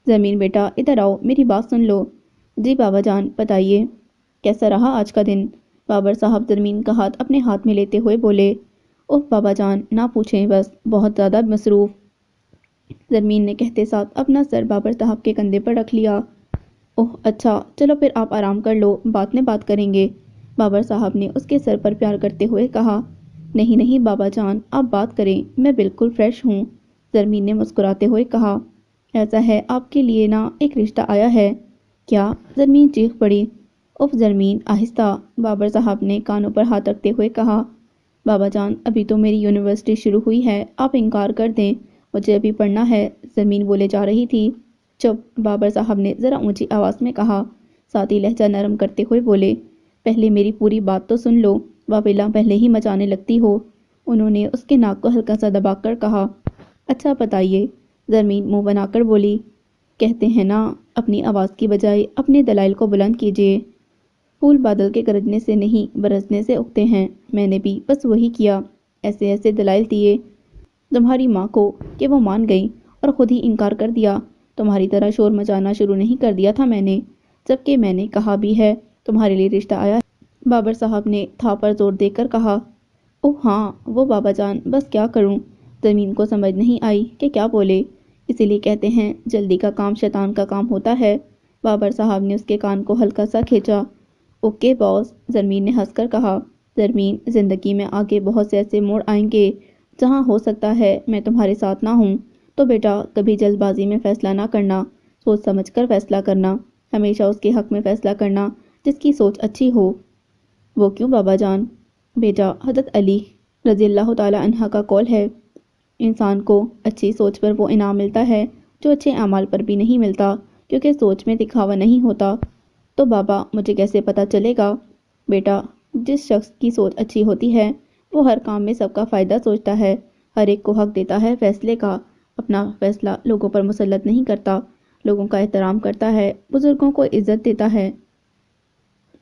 زمین بیٹا ادھر آؤ، میری بات سن لو۔ جی بابا جان بتائیے، کیسا رہا آج کا دن؟ بابر صاحب زمین کا ہاتھ اپنے ہاتھ میں لیتے ہوئے بولے۔ اوہ بابا جان نہ پوچھیں، بس بہت زیادہ مصروف۔ زمین نے کہتے ساتھ اپنا سر بابر صاحب کے کندھے پر رکھ لیا۔ اوہ اچھا، چلو پھر آپ آرام کر لو، بعد میں بات کریں گے، بابر صاحب نے اس کے سر پر پیار کرتے ہوئے کہا۔ نہیں نہیں بابا جان، آپ بات کریں، میں بالکل فریش ہوں، زمین نے مسکراتے ہوئے کہا۔ ایسا ہے آپ کے لیے نا ایک رشتہ آیا ہے۔ کیا؟ زمین چیخ پڑی۔ اف زمین آہستہ، بابر صاحب نے کانوں پر ہاتھ رکھتے ہوئے کہا۔ بابا جان ابھی تو میری یونیورسٹی شروع ہوئی ہے، آپ انکار کر دیں، مجھے ابھی پڑھنا ہے، زمین بولے جا رہی تھی۔ چپ، بابر صاحب نے ذرا اونچی آواز میں کہا، ساتھی لہجہ نرم کرتے ہوئے بولے۔ پہلے میری پوری بات تو سن لو، واویلا پہلے ہی مچانے لگتی ہو، انہوں نے اس کے ناک کو ہلکا سا دبا کر کہا۔ اچھا بتائیے، زمین منہ بنا کر بولی۔ کہتے ہیں نا، اپنی آواز کی بجائے اپنے دلائل کو بلند کیجیے، پھول بادل کے گرجنے سے نہیں برسنے سے اگتے ہیں، میں نے بھی بس وہی کیا، ایسے ایسے دلائل دیے تمہاری ماں کو کہ وہ مان گئی اور خود ہی انکار کر دیا، تمہاری طرح شور مچانا شروع نہیں کر دیا تھا میں نے، جبکہ میں نے کہا بھی ہے تمہارے لیے رشتہ آیا ہے، بابر صاحب نے تھا پر زور دے کر کہا۔ اوہ ہاں وہ بابا جان، بس کیا کروں، زمین کو سمجھ نہیں آئی کہ کیا بولے، اسی لیے کہتے ہیں جلدی کا کام شیطان کا کام ہوتا ہے، بابر صاحب نے اس کے کان کو ہلکا سا کھینچا۔ اوکے باس، زمین نے ہنس کر کہا۔ زمین، زندگی میں آگے بہت سے ایسے موڑ آئیں گے جہاں ہو سکتا ہے میں تمہارے ساتھ نہ ہوں، تو بیٹا کبھی جلد بازی میں فیصلہ نہ کرنا، سوچ سمجھ کر فیصلہ کرنا، ہمیشہ اس کے حق میں فیصلہ کرنا جس کی سوچ اچھی ہو۔ وہ کیوں بابا جان؟ بیٹا حضرت علی رضی اللہ تعالی عنہ کا قول ہے، انسان کو اچھی سوچ پر وہ انعام ملتا ہے جو اچھے اعمال پر بھی نہیں ملتا، کیونکہ سوچ میں دکھاوا نہیں ہوتا۔ تو بابا مجھے کیسے پتا چلے گا؟ بیٹا جس شخص کی سوچ اچھی ہوتی ہے وہ ہر کام میں سب کا فائدہ سوچتا ہے، ہر ایک کو حق دیتا ہے فیصلے کا، اپنا فیصلہ لوگوں پر مسلط نہیں کرتا، لوگوں کا احترام کرتا ہے، بزرگوں کو عزت دیتا ہے۔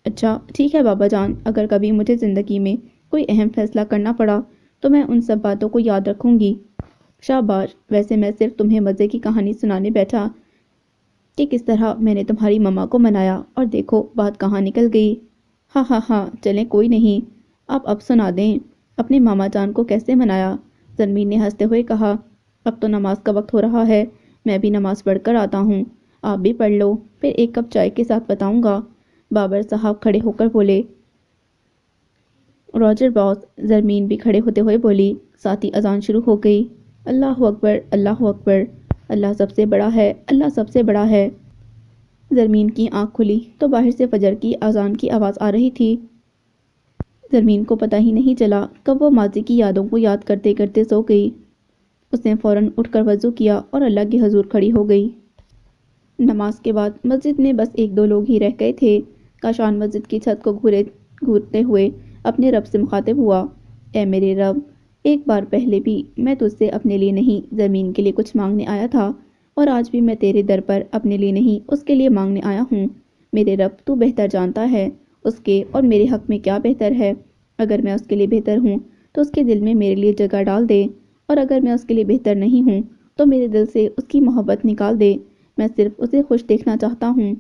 اچھا ٹھیک ہے بابا جان، اگر کبھی مجھے زندگی میں کوئی اہم فیصلہ کرنا پڑا تو میں ان سب باتوں کو یاد رکھوں گی۔ شاباش، ویسے میں صرف تمہیں مزے کی کہانی سنانے بیٹھا کہ کس طرح میں نے تمہاری مما کو منایا، اور دیکھو بات کہاں نکل گئی۔ ہاں ہاں ہاں، چلیں کوئی نہیں، آپ اب سنا دیں اپنے ماما جان کو کیسے منایا، زمین نے ہنستے ہوئے کہا۔ اب تو نماز کا وقت ہو رہا ہے، میں بھی نماز پڑھ کر آتا ہوں، آپ بھی پڑھ لو، پھر ایک کپ چائے کے ساتھ بتاؤں گا، بابر صاحب کھڑے ہو کر بولے۔ راجر باس، زمین بھی کھڑے ہوتے ہوئے بولی۔ ساتھ ہی اذان شروع ہو گئی۔ اللہ اکبر، اللہ اکبر، اللہ سب سے بڑا ہے، اللہ سب سے بڑا ہے۔ زمین کی آنکھ کھلی تو باہر سے فجر کی اذان کی آواز آ رہی تھی۔ زمین کو پتہ ہی نہیں چلا کب وہ ماضی کی یادوں کو یاد کرتے کرتے سو گئی۔ اس نے فوراً اٹھ کر وضو کیا اور اللہ کے حضور کھڑی ہو گئی۔ نماز کے بعد مسجد میں بس ایک دو لوگ ہی رہ گئے تھے۔ کاشان مسجد کی چھت کو گھورتے ہوئے اپنے رب سے مخاطب ہوا۔ اے میرے رب، ایک بار پہلے بھی میں تجھ سے اپنے لیے نہیں زمین کے لیے کچھ مانگنے آیا تھا، اور آج بھی میں تیرے در پر اپنے لیے نہیں اس کے لیے مانگنے آیا ہوں۔ میرے رب تو بہتر جانتا ہے اس کے اور میرے حق میں کیا بہتر ہے، اگر میں اس کے لیے بہتر ہوں تو اس کے دل میں میرے لیے جگہ ڈال دے، اور اگر میں اس کے لیے بہتر نہیں ہوں تو میرے دل سے اس کی محبت نکال دے، میں صرف اسے خوش دیکھنا چاہتا ہوں،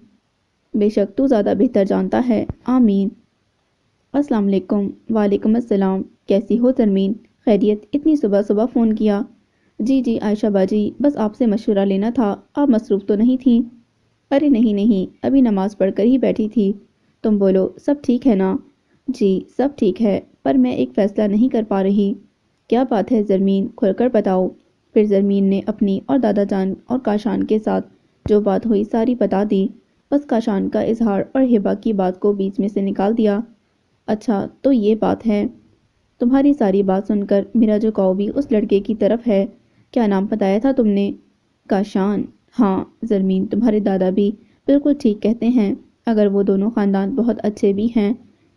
بے شک تو زیادہ بہتر جانتا ہے، آمین۔ السلام علیکم۔ وعلیکم السلام، کیسی ہو زمین؟ خیریت؟ اتنی صبح صبح فون کیا؟ جی عائشہ باجی، بس آپ سے مشورہ لینا تھا، آپ مصروف تو نہیں تھیں؟ ارے نہیں نہیں، ابھی نماز پڑھ کر ہی بیٹھی تھی، تم بولو سب ٹھیک ہے نا؟ جی سب ٹھیک ہے، پر میں ایک فیصلہ نہیں کر پا رہی۔ کیا بات ہے زمین، کھل کر بتاؤ۔ پھر زمین نے اپنی اور دادا جان اور کاشان کے ساتھ جو بات ہوئی ساری بتا دی، بس کاشان کا اظہار اور ہبا کی بات کو بیچ میں سے نکال دیا۔ اچھا تو یہ بات ہے، تمہاری ساری بات سن کر میرا جھکاؤ بھی اس لڑکے کی طرف ہے۔ کیا نام بتایا تھا تم نے؟ کاشان؟ ہاں زمین، تمہارے دادا بھی بالکل ٹھیک کہتے ہیں، اگر وہ دونوں خاندان بہت اچھے بھی ہیں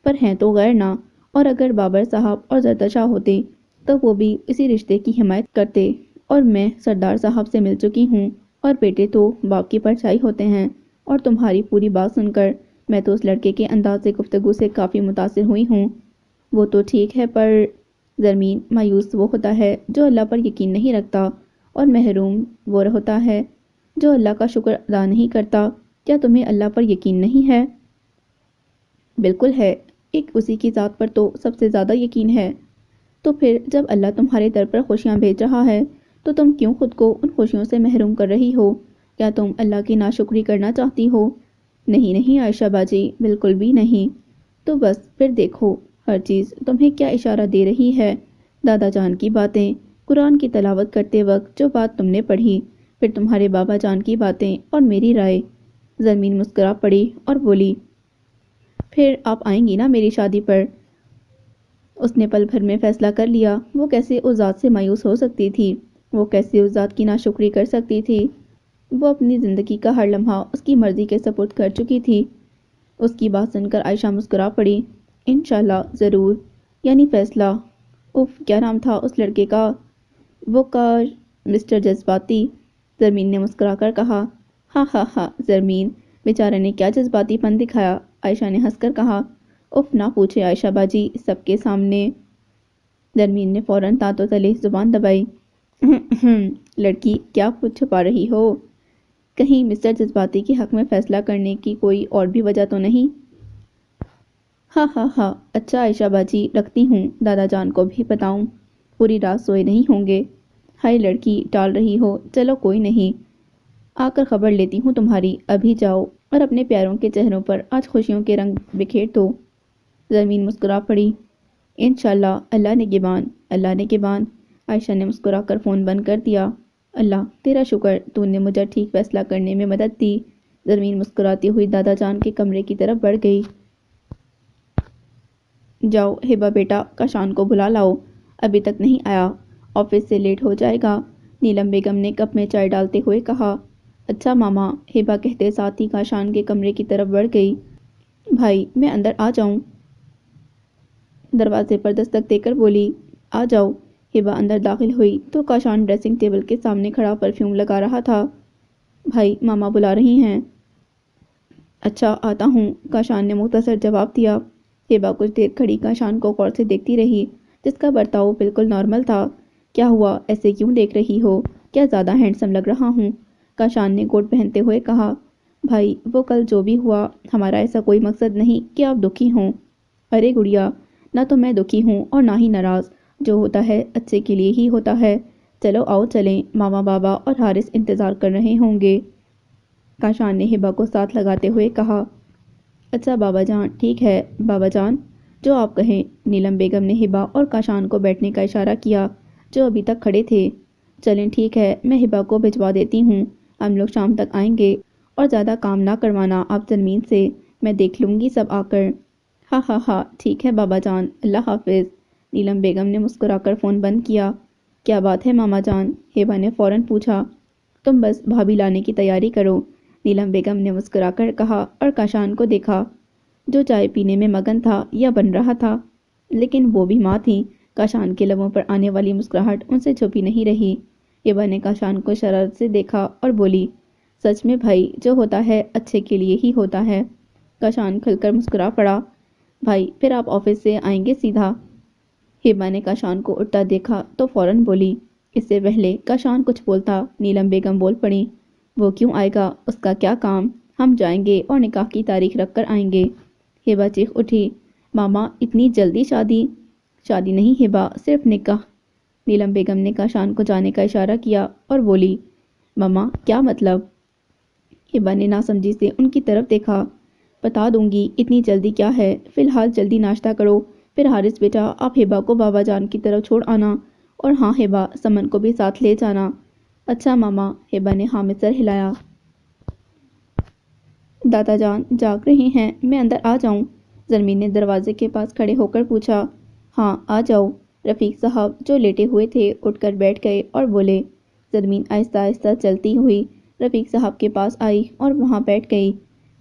پر ہیں تو غیر نہ، اور اگر بابر صاحب اور زردہ شاہ ہوتے تو وہ بھی اسی رشتے کی حمایت کرتے، اور میں سردار صاحب سے مل چکی ہوں، اور بیٹے تو باپ کی پرچھائی ہوتے ہیں، اور تمہاری پوری بات سن کر میں تو اس لڑکے کے انداز گفتگو سے کافی متاثر ہوئی ہوں۔ وہ تو ٹھیک ہے پر زمین، مایوس وہ ہوتا ہے جو اللہ پر یقین نہیں رکھتا، اور محروم وہ ہوتا ہے جو اللہ کا شکر ادا نہیں کرتا، کیا تمہیں اللہ پر یقین نہیں ہے؟ بالکل ہے، ایک اسی کی ذات پر تو سب سے زیادہ یقین ہے۔ تو پھر جب اللہ تمہارے در پر خوشیاں بھیج رہا ہے تو تم کیوں خود کو ان خوشیوں سے محروم کر رہی ہو؟ کیا تم اللہ کی ناشکری کرنا چاہتی ہو؟ نہیں نہیں عائشہ باجی، بالکل بھی نہیں۔ تو بس پھر دیکھو، ہر چیز تمہیں کیا اشارہ دے رہی ہے۔ دادا جان کی باتیں، قرآن کی تلاوت کرتے وقت جو بات تم نے پڑھی، پھر تمہارے بابا جان کی باتیں اور میری رائے۔ زرمین مسکرا پڑی اور بولی، پھر آپ آئیں گی نا میری شادی پر؟ اس نے پل بھر میں فیصلہ کر لیا، وہ کیسے اس ذات سے مایوس ہو سکتی تھی، وہ کیسے اس ذات کی ناشکری کر سکتی تھی۔ وہ اپنی زندگی کا ہر لمحہ اس کی مرضی کے سپرد کر چکی تھی۔ اس کی بات سن کر عائشہ مسکرا پڑی، انشاءاللہ ضرور، یعنی فیصلہ۔ اف، کیا نام تھا اس لڑکے کا؟ وہ کاش مسٹر جذباتی، زرمین نے مسکرا کر کہا۔ ہاں ہاں ہاں، زرمین بیچارے نے کیا جذباتی پن دکھایا، عائشہ نے ہنس کر کہا۔ اف، نہ پوچھے عائشہ باجی، سب کے سامنے۔ زرمین نے فوراً تانتوں تلے زبان دبائی۔ لڑکی، کیا چھپا رہی ہو؟ کہیں مسٹر جذباتی کے حق میں فیصلہ کرنے کی کوئی اور بھی وجہ تو نہیں؟ ہاں ہاں ہاں، اچھا عائشہ باجی، رکھتی ہوں، دادا جان کو بھی بتاؤں، پوری رات سوئے نہیں ہوں گے۔ ہائے لڑکی، ٹال رہی ہو، چلو کوئی نہیں، آ کر خبر لیتی ہوں تمہاری، ابھی جاؤ اور اپنے پیاروں کے چہروں پر آج خوشیوں کے رنگ بکھیر دو۔ زرمین مسکرا پڑی، انشاءاللہ، اللہ نگہبان، اللہ نگہبان۔ عائشہ نے مسکرا کر فون بند کر دیا۔ اللہ تیرا شکر، تو نے مجھے ٹھیک فیصلہ کرنے میں مدد دی۔ زرمین مسکراتی ہوئی دادا جان کے کمرے کی طرف بڑھ گئی۔ جاؤ ہبہ بیٹا، کاشان کو بلا لاؤ، ابھی تک نہیں آیا، آفس سے لیٹ ہو جائے گا، نیلم بیگم نے کپ میں چائے ڈالتے ہوئے کہا۔ اچھا ماما، ہبہ کہتے ساتھ ہی کاشان کے کمرے کی طرف بڑھ گئی۔ بھائی، میں اندر آ جاؤں؟ دروازے پر دستک دے کر بولی۔ آ جاؤ۔ ہبہ اندر داخل ہوئی تو کاشان ڈریسنگ ٹیبل کے سامنے کھڑا پرفیوم لگا رہا تھا۔ بھائی، ماما بلا رہی ہیں۔ اچھا، آتا ہوں، کاشان نے مختصر جواب دیا۔ ہبہ کچھ دیر کھڑی کاشان کو غور سے دیکھتی رہی، جس کا برتاؤ بالکل نارمل تھا۔ کیا ہوا، ایسے کیوں دیکھ رہی ہو؟ کیا زیادہ ہینڈسم لگ رہا ہوں؟ کاشان نے کوٹ پہنتے ہوئے کہا۔ بھائی، وہ کل جو بھی ہوا، ہمارا ایسا کوئی مقصد نہیں کہ آپ دکھی ہوں۔ ارے گڑیا، نہ تو میں دکھی ہوں اور نہ ہی ناراض، جو ہوتا ہے اچھے کے لیے ہی ہوتا ہے۔ چلو آؤ چلیں، ماما بابا اور حارث انتظار کر رہے ہوں گے۔ کاشان نے ہبہ کو ساتھ لگاتے ہوئے کہا۔ اچھا بابا جان، ٹھیک ہے بابا جان، جو آپ کہیں۔ نیلم بیگم نے ہبہ اور کاشان کو بیٹھنے کا اشارہ کیا، جو ابھی تک کھڑے تھے۔ چلیں ٹھیک ہے، میں ہبہ کو بھجوا دیتی ہوں، ہم لوگ شام تک آئیں گے، اور زیادہ کام نہ کروانا آپ زرمین سے، میں دیکھ لوں گی سب آ کر۔ ہاں ہاں ہاں، ٹھیک ہے بابا جان، اللہ حافظ۔ نیلم بیگم نے مسکرا کر فون بند کیا۔ کیا بات ہے ماما جان؟ ہبہ نے فوراً پوچھا۔ تم بس بھابھی لانے کی تیاری کرو، نیلم بیگم نے مسکرا کر کہا اور کاشان کو دیکھا، جو چائے پینے میں مگن تھا یا بن رہا تھا، لیکن وہ بھی ماں تھی۔ کاشان کے لبوں پر آنے والی مسکراہٹ ان سے چھپی نہیں رہی۔ ہبہ نے کاشان کو شرارت سے دیکھا اور بولی، سچ میں بھائی، جو ہوتا ہے اچھے کے لیے ہی ہوتا ہے۔ کاشان کھل کر مسکرا پڑا۔ بھائی، پھر آپ آفس سے آئیں گے سیدھا؟ ہبہ نے کاشان کو اٹھتا دیکھا تو فوراً بولی۔ اس سے پہلے کاشان کچھ بولتا، نیلم بیگم بول پڑیں، وہ کیوں آئے گا، اس کا کیا کام، ہم جائیں گے اور نکاح کی تاریخ رکھ کر آئیں گے۔ ہبہ چیخ اٹھی، ماما اتنی جلدی شادی؟ شادی نہیں ہبہ، صرف نکاح۔ نیلم بیگم نے کاشان کو جانے کا اشارہ کیا اور بولی، ماما کیا مطلب؟ ہبہ نے ناسمجھی سے ان کی طرف دیکھا۔ بتا دوں گی، اتنی جلدی کیا ہے، فی الحال جلدی ناشتہ کرو، پھر حارث بیٹا آپ ہبہ کو بابا جان کی طرف چھوڑ آنا، اور ہاں ہبہ، سمن کو بھی ساتھ لے جانا۔ اچھا ماما، ہبہ نے ہاں میں سر ہلایا۔ دادا جان جاگ رہے ہیں، میں اندر آ جاؤں؟ زرمین نے دروازے کے پاس کھڑے ہو کر پوچھا۔ ہاں آ جاؤ۔ رفیق صاحب جو لیٹے ہوئے تھے اٹھ کر بیٹھ گئے اور بولے۔ زرمین آہستہ آہستہ چلتی ہوئی رفیق صاحب کے پاس آئی اور وہاں بیٹھ گئی۔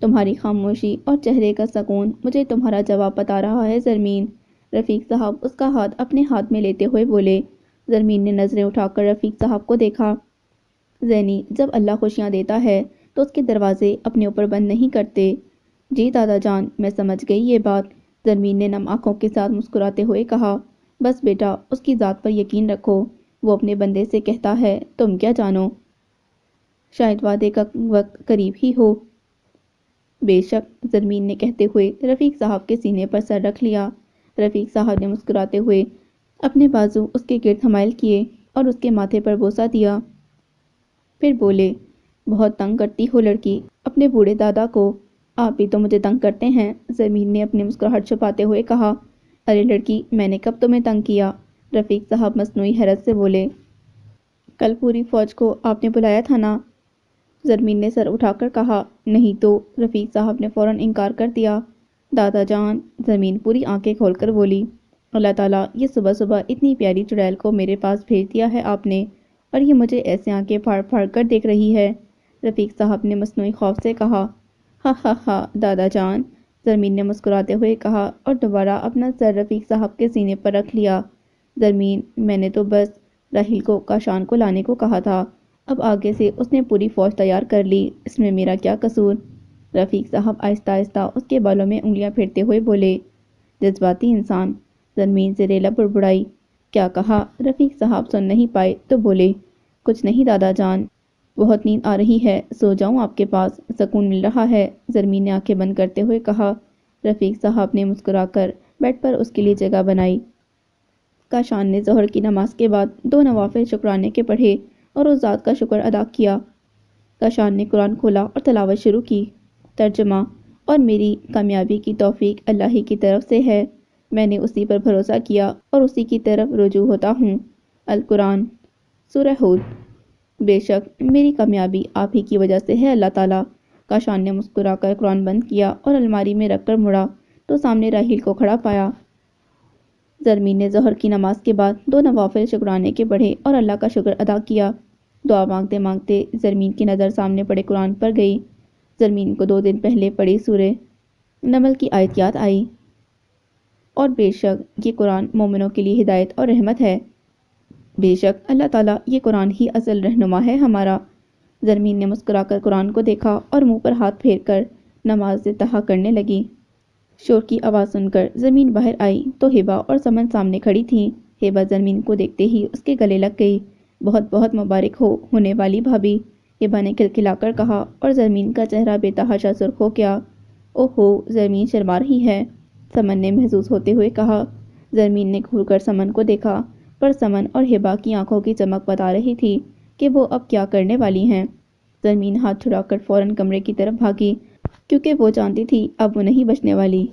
تمہاری خاموشی اور چہرے کا سکون مجھے تمہارا جواب بتا رہا ہے زرمین، رفیق صاحب اس کا ہاتھ اپنے ہاتھ میں لیتے ہوئے بولے۔ زرمین نے نظریں اٹھا کر رفیق صاحب کو دیکھا۔ زینی، جب اللہ خوشیاں دیتا ہے تو اس کے دروازے اپنے اوپر بند نہیں کرتے۔ جی دادا جان، میں سمجھ گئی یہ بات، زرمین نے نم آنکھوں کے ساتھ مسکراتے ہوئے کہا۔ بس بیٹا، اس کی ذات پر یقین رکھو، وہ اپنے بندے سے کہتا ہے، تم کیا جانو۔ شاید وعدے کا وقت قریب ہی ہو۔ بے شک، زرمین نے کہتے ہوئے رفیق صاحب کے سینے پر سر رکھ لیا۔ رفیق صاحب نے مسکراتے ہوئے اپنے بازو اس کے گرد حمائل کیے اور اس کے ماتھے پر بوسہ دیا۔ پھر بولے، بہت تنگ کرتی ہو لڑکی اپنے بوڑھے دادا کو۔ آپ بھی تو مجھے تنگ کرتے ہیں، زرمین نے اپنی مسکراہٹ چھپاتے ہوئے کہا۔ ارے لڑکی، میں نے کب تمہیں تنگ کیا؟ رفیق صاحب مصنوعی حیرت سے بولے۔ کل پوری فوج کو آپ نے بلایا تھا نا؟ زرمین نے سر اٹھا کر کہا۔ نہیں تو، رفیق صاحب نے فوراً انکار کر دیا۔ دادا جان، زرمین پوری آنکھیں کھول کر بولی، اللہ تعالیٰ، یہ صبح صبح اتنی پیاری چڑیل کو میرے پاس بھیج دیا ہے آپ نے، اور یہ مجھے ایسے آنکھیں پھاڑ پھاڑ کر دیکھ رہی ہے۔ رفیق صاحب نے مصنوعی خوف سے کہا۔ ہا ہا ہا دادا جان، زرمین نے مسکراتے ہوئے کہا اور دوبارہ اپنا سر رفیق صاحب کے سینے پر رکھ لیا۔ زرمین، میں نے تو بس راحیل کو کاشان کو لانے کو کہا تھا، اب آگے سے اس نے پوری فوج تیار کر لی، اس میں میرا کیا قصور؟ رفیق صاحب آہستہ آہستہ اس کے بالوں میں انگلیاں پھیرتے ہوئے بولے۔ جذباتی انسان، زرمین سے ریلا بڑبڑائی۔ کیا کہا؟ رفیق صاحب سن نہیں پائے تو بولے، کچھ نہیں دادا جان، بہت نیند آ رہی ہے، سو جاؤں آپ کے پاس، سکون مل رہا ہے، زرمین نے آنکھیں بند کرتے ہوئے کہا۔ رفیق صاحب نے مسکرا کر بیڈ پر اس کے لیے جگہ بنائی۔ کاشان نے ظہر کی نماز کے بعد 2 نوافل شکرانے کے پڑھے اور اس ذات کا شکر ادا کیا۔ کاشان نے قرآن کھولا اور تلاوت شروع کی۔ ترجمہ: اور میری کامیابی کی توفیق اللہ ہی کی طرف سے ہے، میں نے اسی پر بھروسہ کیا اور اسی کی طرف رجوع ہوتا ہوں۔ القرآن، سورہ ہود۔ بے شک میری کامیابی آپ ہی کی وجہ سے ہے اللہ تعالیٰ۔ کاشان نے مسکرا کر قرآن بند کیا اور الماری میں رکھ کر مڑا تو سامنے راحیل کو کھڑا پایا۔ زرمین نے ظہر کی نماز کے بعد 2 نوافل شکرانے کے پڑھے اور اللہ کا شکر ادا کیا۔ دعا مانگتے مانگتے زرمین کی نظر سامنے پڑے قرآن پر گئی۔ زرمین کو 2 دن پہلے پڑھی سورہ نمل کی آیت یاد آئی، اور بے شک یہ قرآن مومنوں کے لیے ہدایت اور رحمت ہے۔ بے شک اللہ تعالیٰ یہ قرآن ہی اصل رہنما ہے ہمارا۔ زرمین نے مسکرا کر قرآن کو دیکھا اور منہ پر ہاتھ پھیر کر نماز سے تہا کرنے لگی۔ شور کی آواز سن کر زرمین باہر آئی تو ہبا اور سمن سامنے کھڑی تھیں۔ ہبا زرمین کو دیکھتے ہی اس کے گلے لگ گئی۔ بہت بہت مبارک ہو ہونے والی بھابھی، ہبا نے کھلکھلا کر کہا اور زرمین کا چہرہ بے تحاشا سرخ ہو گیا۔ اوہو، زرمین شرما رہی ہے، سمن نے محظوظ ہوتے ہوئے کہا۔ زرمین نے گھور کر سمن کو دیکھا، پر سمن اور ہبا کی آنکھوں کی چمک بتا رہی تھی کہ وہ اب کیا کرنے والی ہیں۔ زرمین ہاتھ چھڑا کر فوراً کمرے کی طرف بھاگی، کیونکہ وہ جانتی تھی اب وہ نہیں بچنے والی۔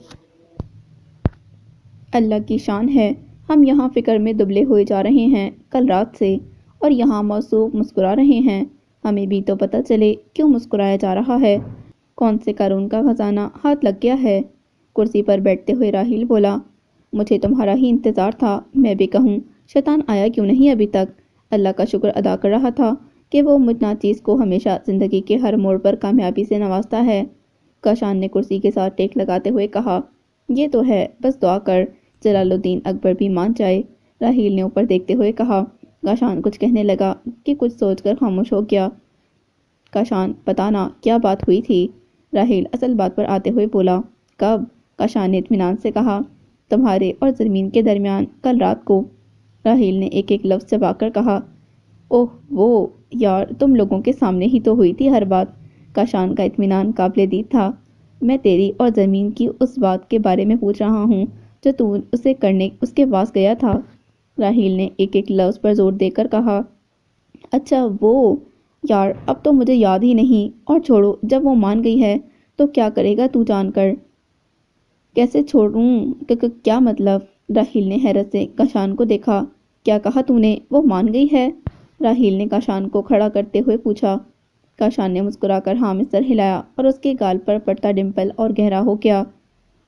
اللہ کی شان ہے، ہم یہاں فکر میں دبلے ہوئے جا رہے ہیں کل رات سے، اور یہاں موصوف مسکرا رہے ہیں۔ ہمیں بھی تو پتہ چلے کیوں مسکرایا جا رہا ہے، کون سے قارون کا خزانہ ہاتھ لگ گیا ہے۔ کرسی پر بیٹھتے ہوئے راحیل بولا، مجھے تمہارا ہی انتظار تھا، میں بھی کہوں شیطان آیا کیوں نہیں ابھی تک۔ اللہ کا شکر ادا کر رہا تھا کہ وہ مغناطیس کو ہمیشہ زندگی کے ہر موڑ پر کامیابی سے نوازتا ہے۔ کاشان نے کرسی کے ساتھ ٹیک لگاتے ہوئے کہا، یہ تو ہے، بس دعا کر جلال الدین اکبر بھی مان جائے۔ راحیل نے اوپر دیکھتے ہوئے کہا۔ کاشان کچھ کہنے لگا کہ کچھ سوچ کر خاموش ہو گیا۔ کاشان، پتہ نہ کیا بات ہوئی تھی؟ راحیل اصل بات پر آتے ہوئے بولا۔ کب؟ کاشان نے اطمینان سے کہا، تمہارے اور زرمین کے درمیان کل رات کو۔ راحیل نے ایک ایک لفظ چبا کر کہا، اوہ وہ، یار تم لوگوں کے سامنے ہی تو ہوئی تھی ہر بات۔ کاشان کا اطمینان قابل دید تھا۔ میں تیری اور زرمین کی اس بات کے بارے میں پوچھ رہا ہوں جو تو اسے کرنے اس کے پاس گیا تھا۔ راحیل نے ایک ایک لفظ پر زور دے کر کہا، اچھا وہ، یار اب تو مجھے یاد ہی نہیں، اور چھوڑو، جب وہ مان گئی ہے تو کیا کرے گا تو جان کر؟ کیسے چھوڑوں؟ کیا مطلب؟ راحیل نے حیرت سے کاشان کو دیکھا۔ کیا کہا تو نے؟ وہ مان گئی ہے؟ راحیل نے کاشان کو کھڑا کرتے ہوئے پوچھا۔ کاشان نے مسکرا کر ہاں میں سر ہلایا اور اس کے گال پر پڑتا ڈمپل اور گہرا ہو گیا۔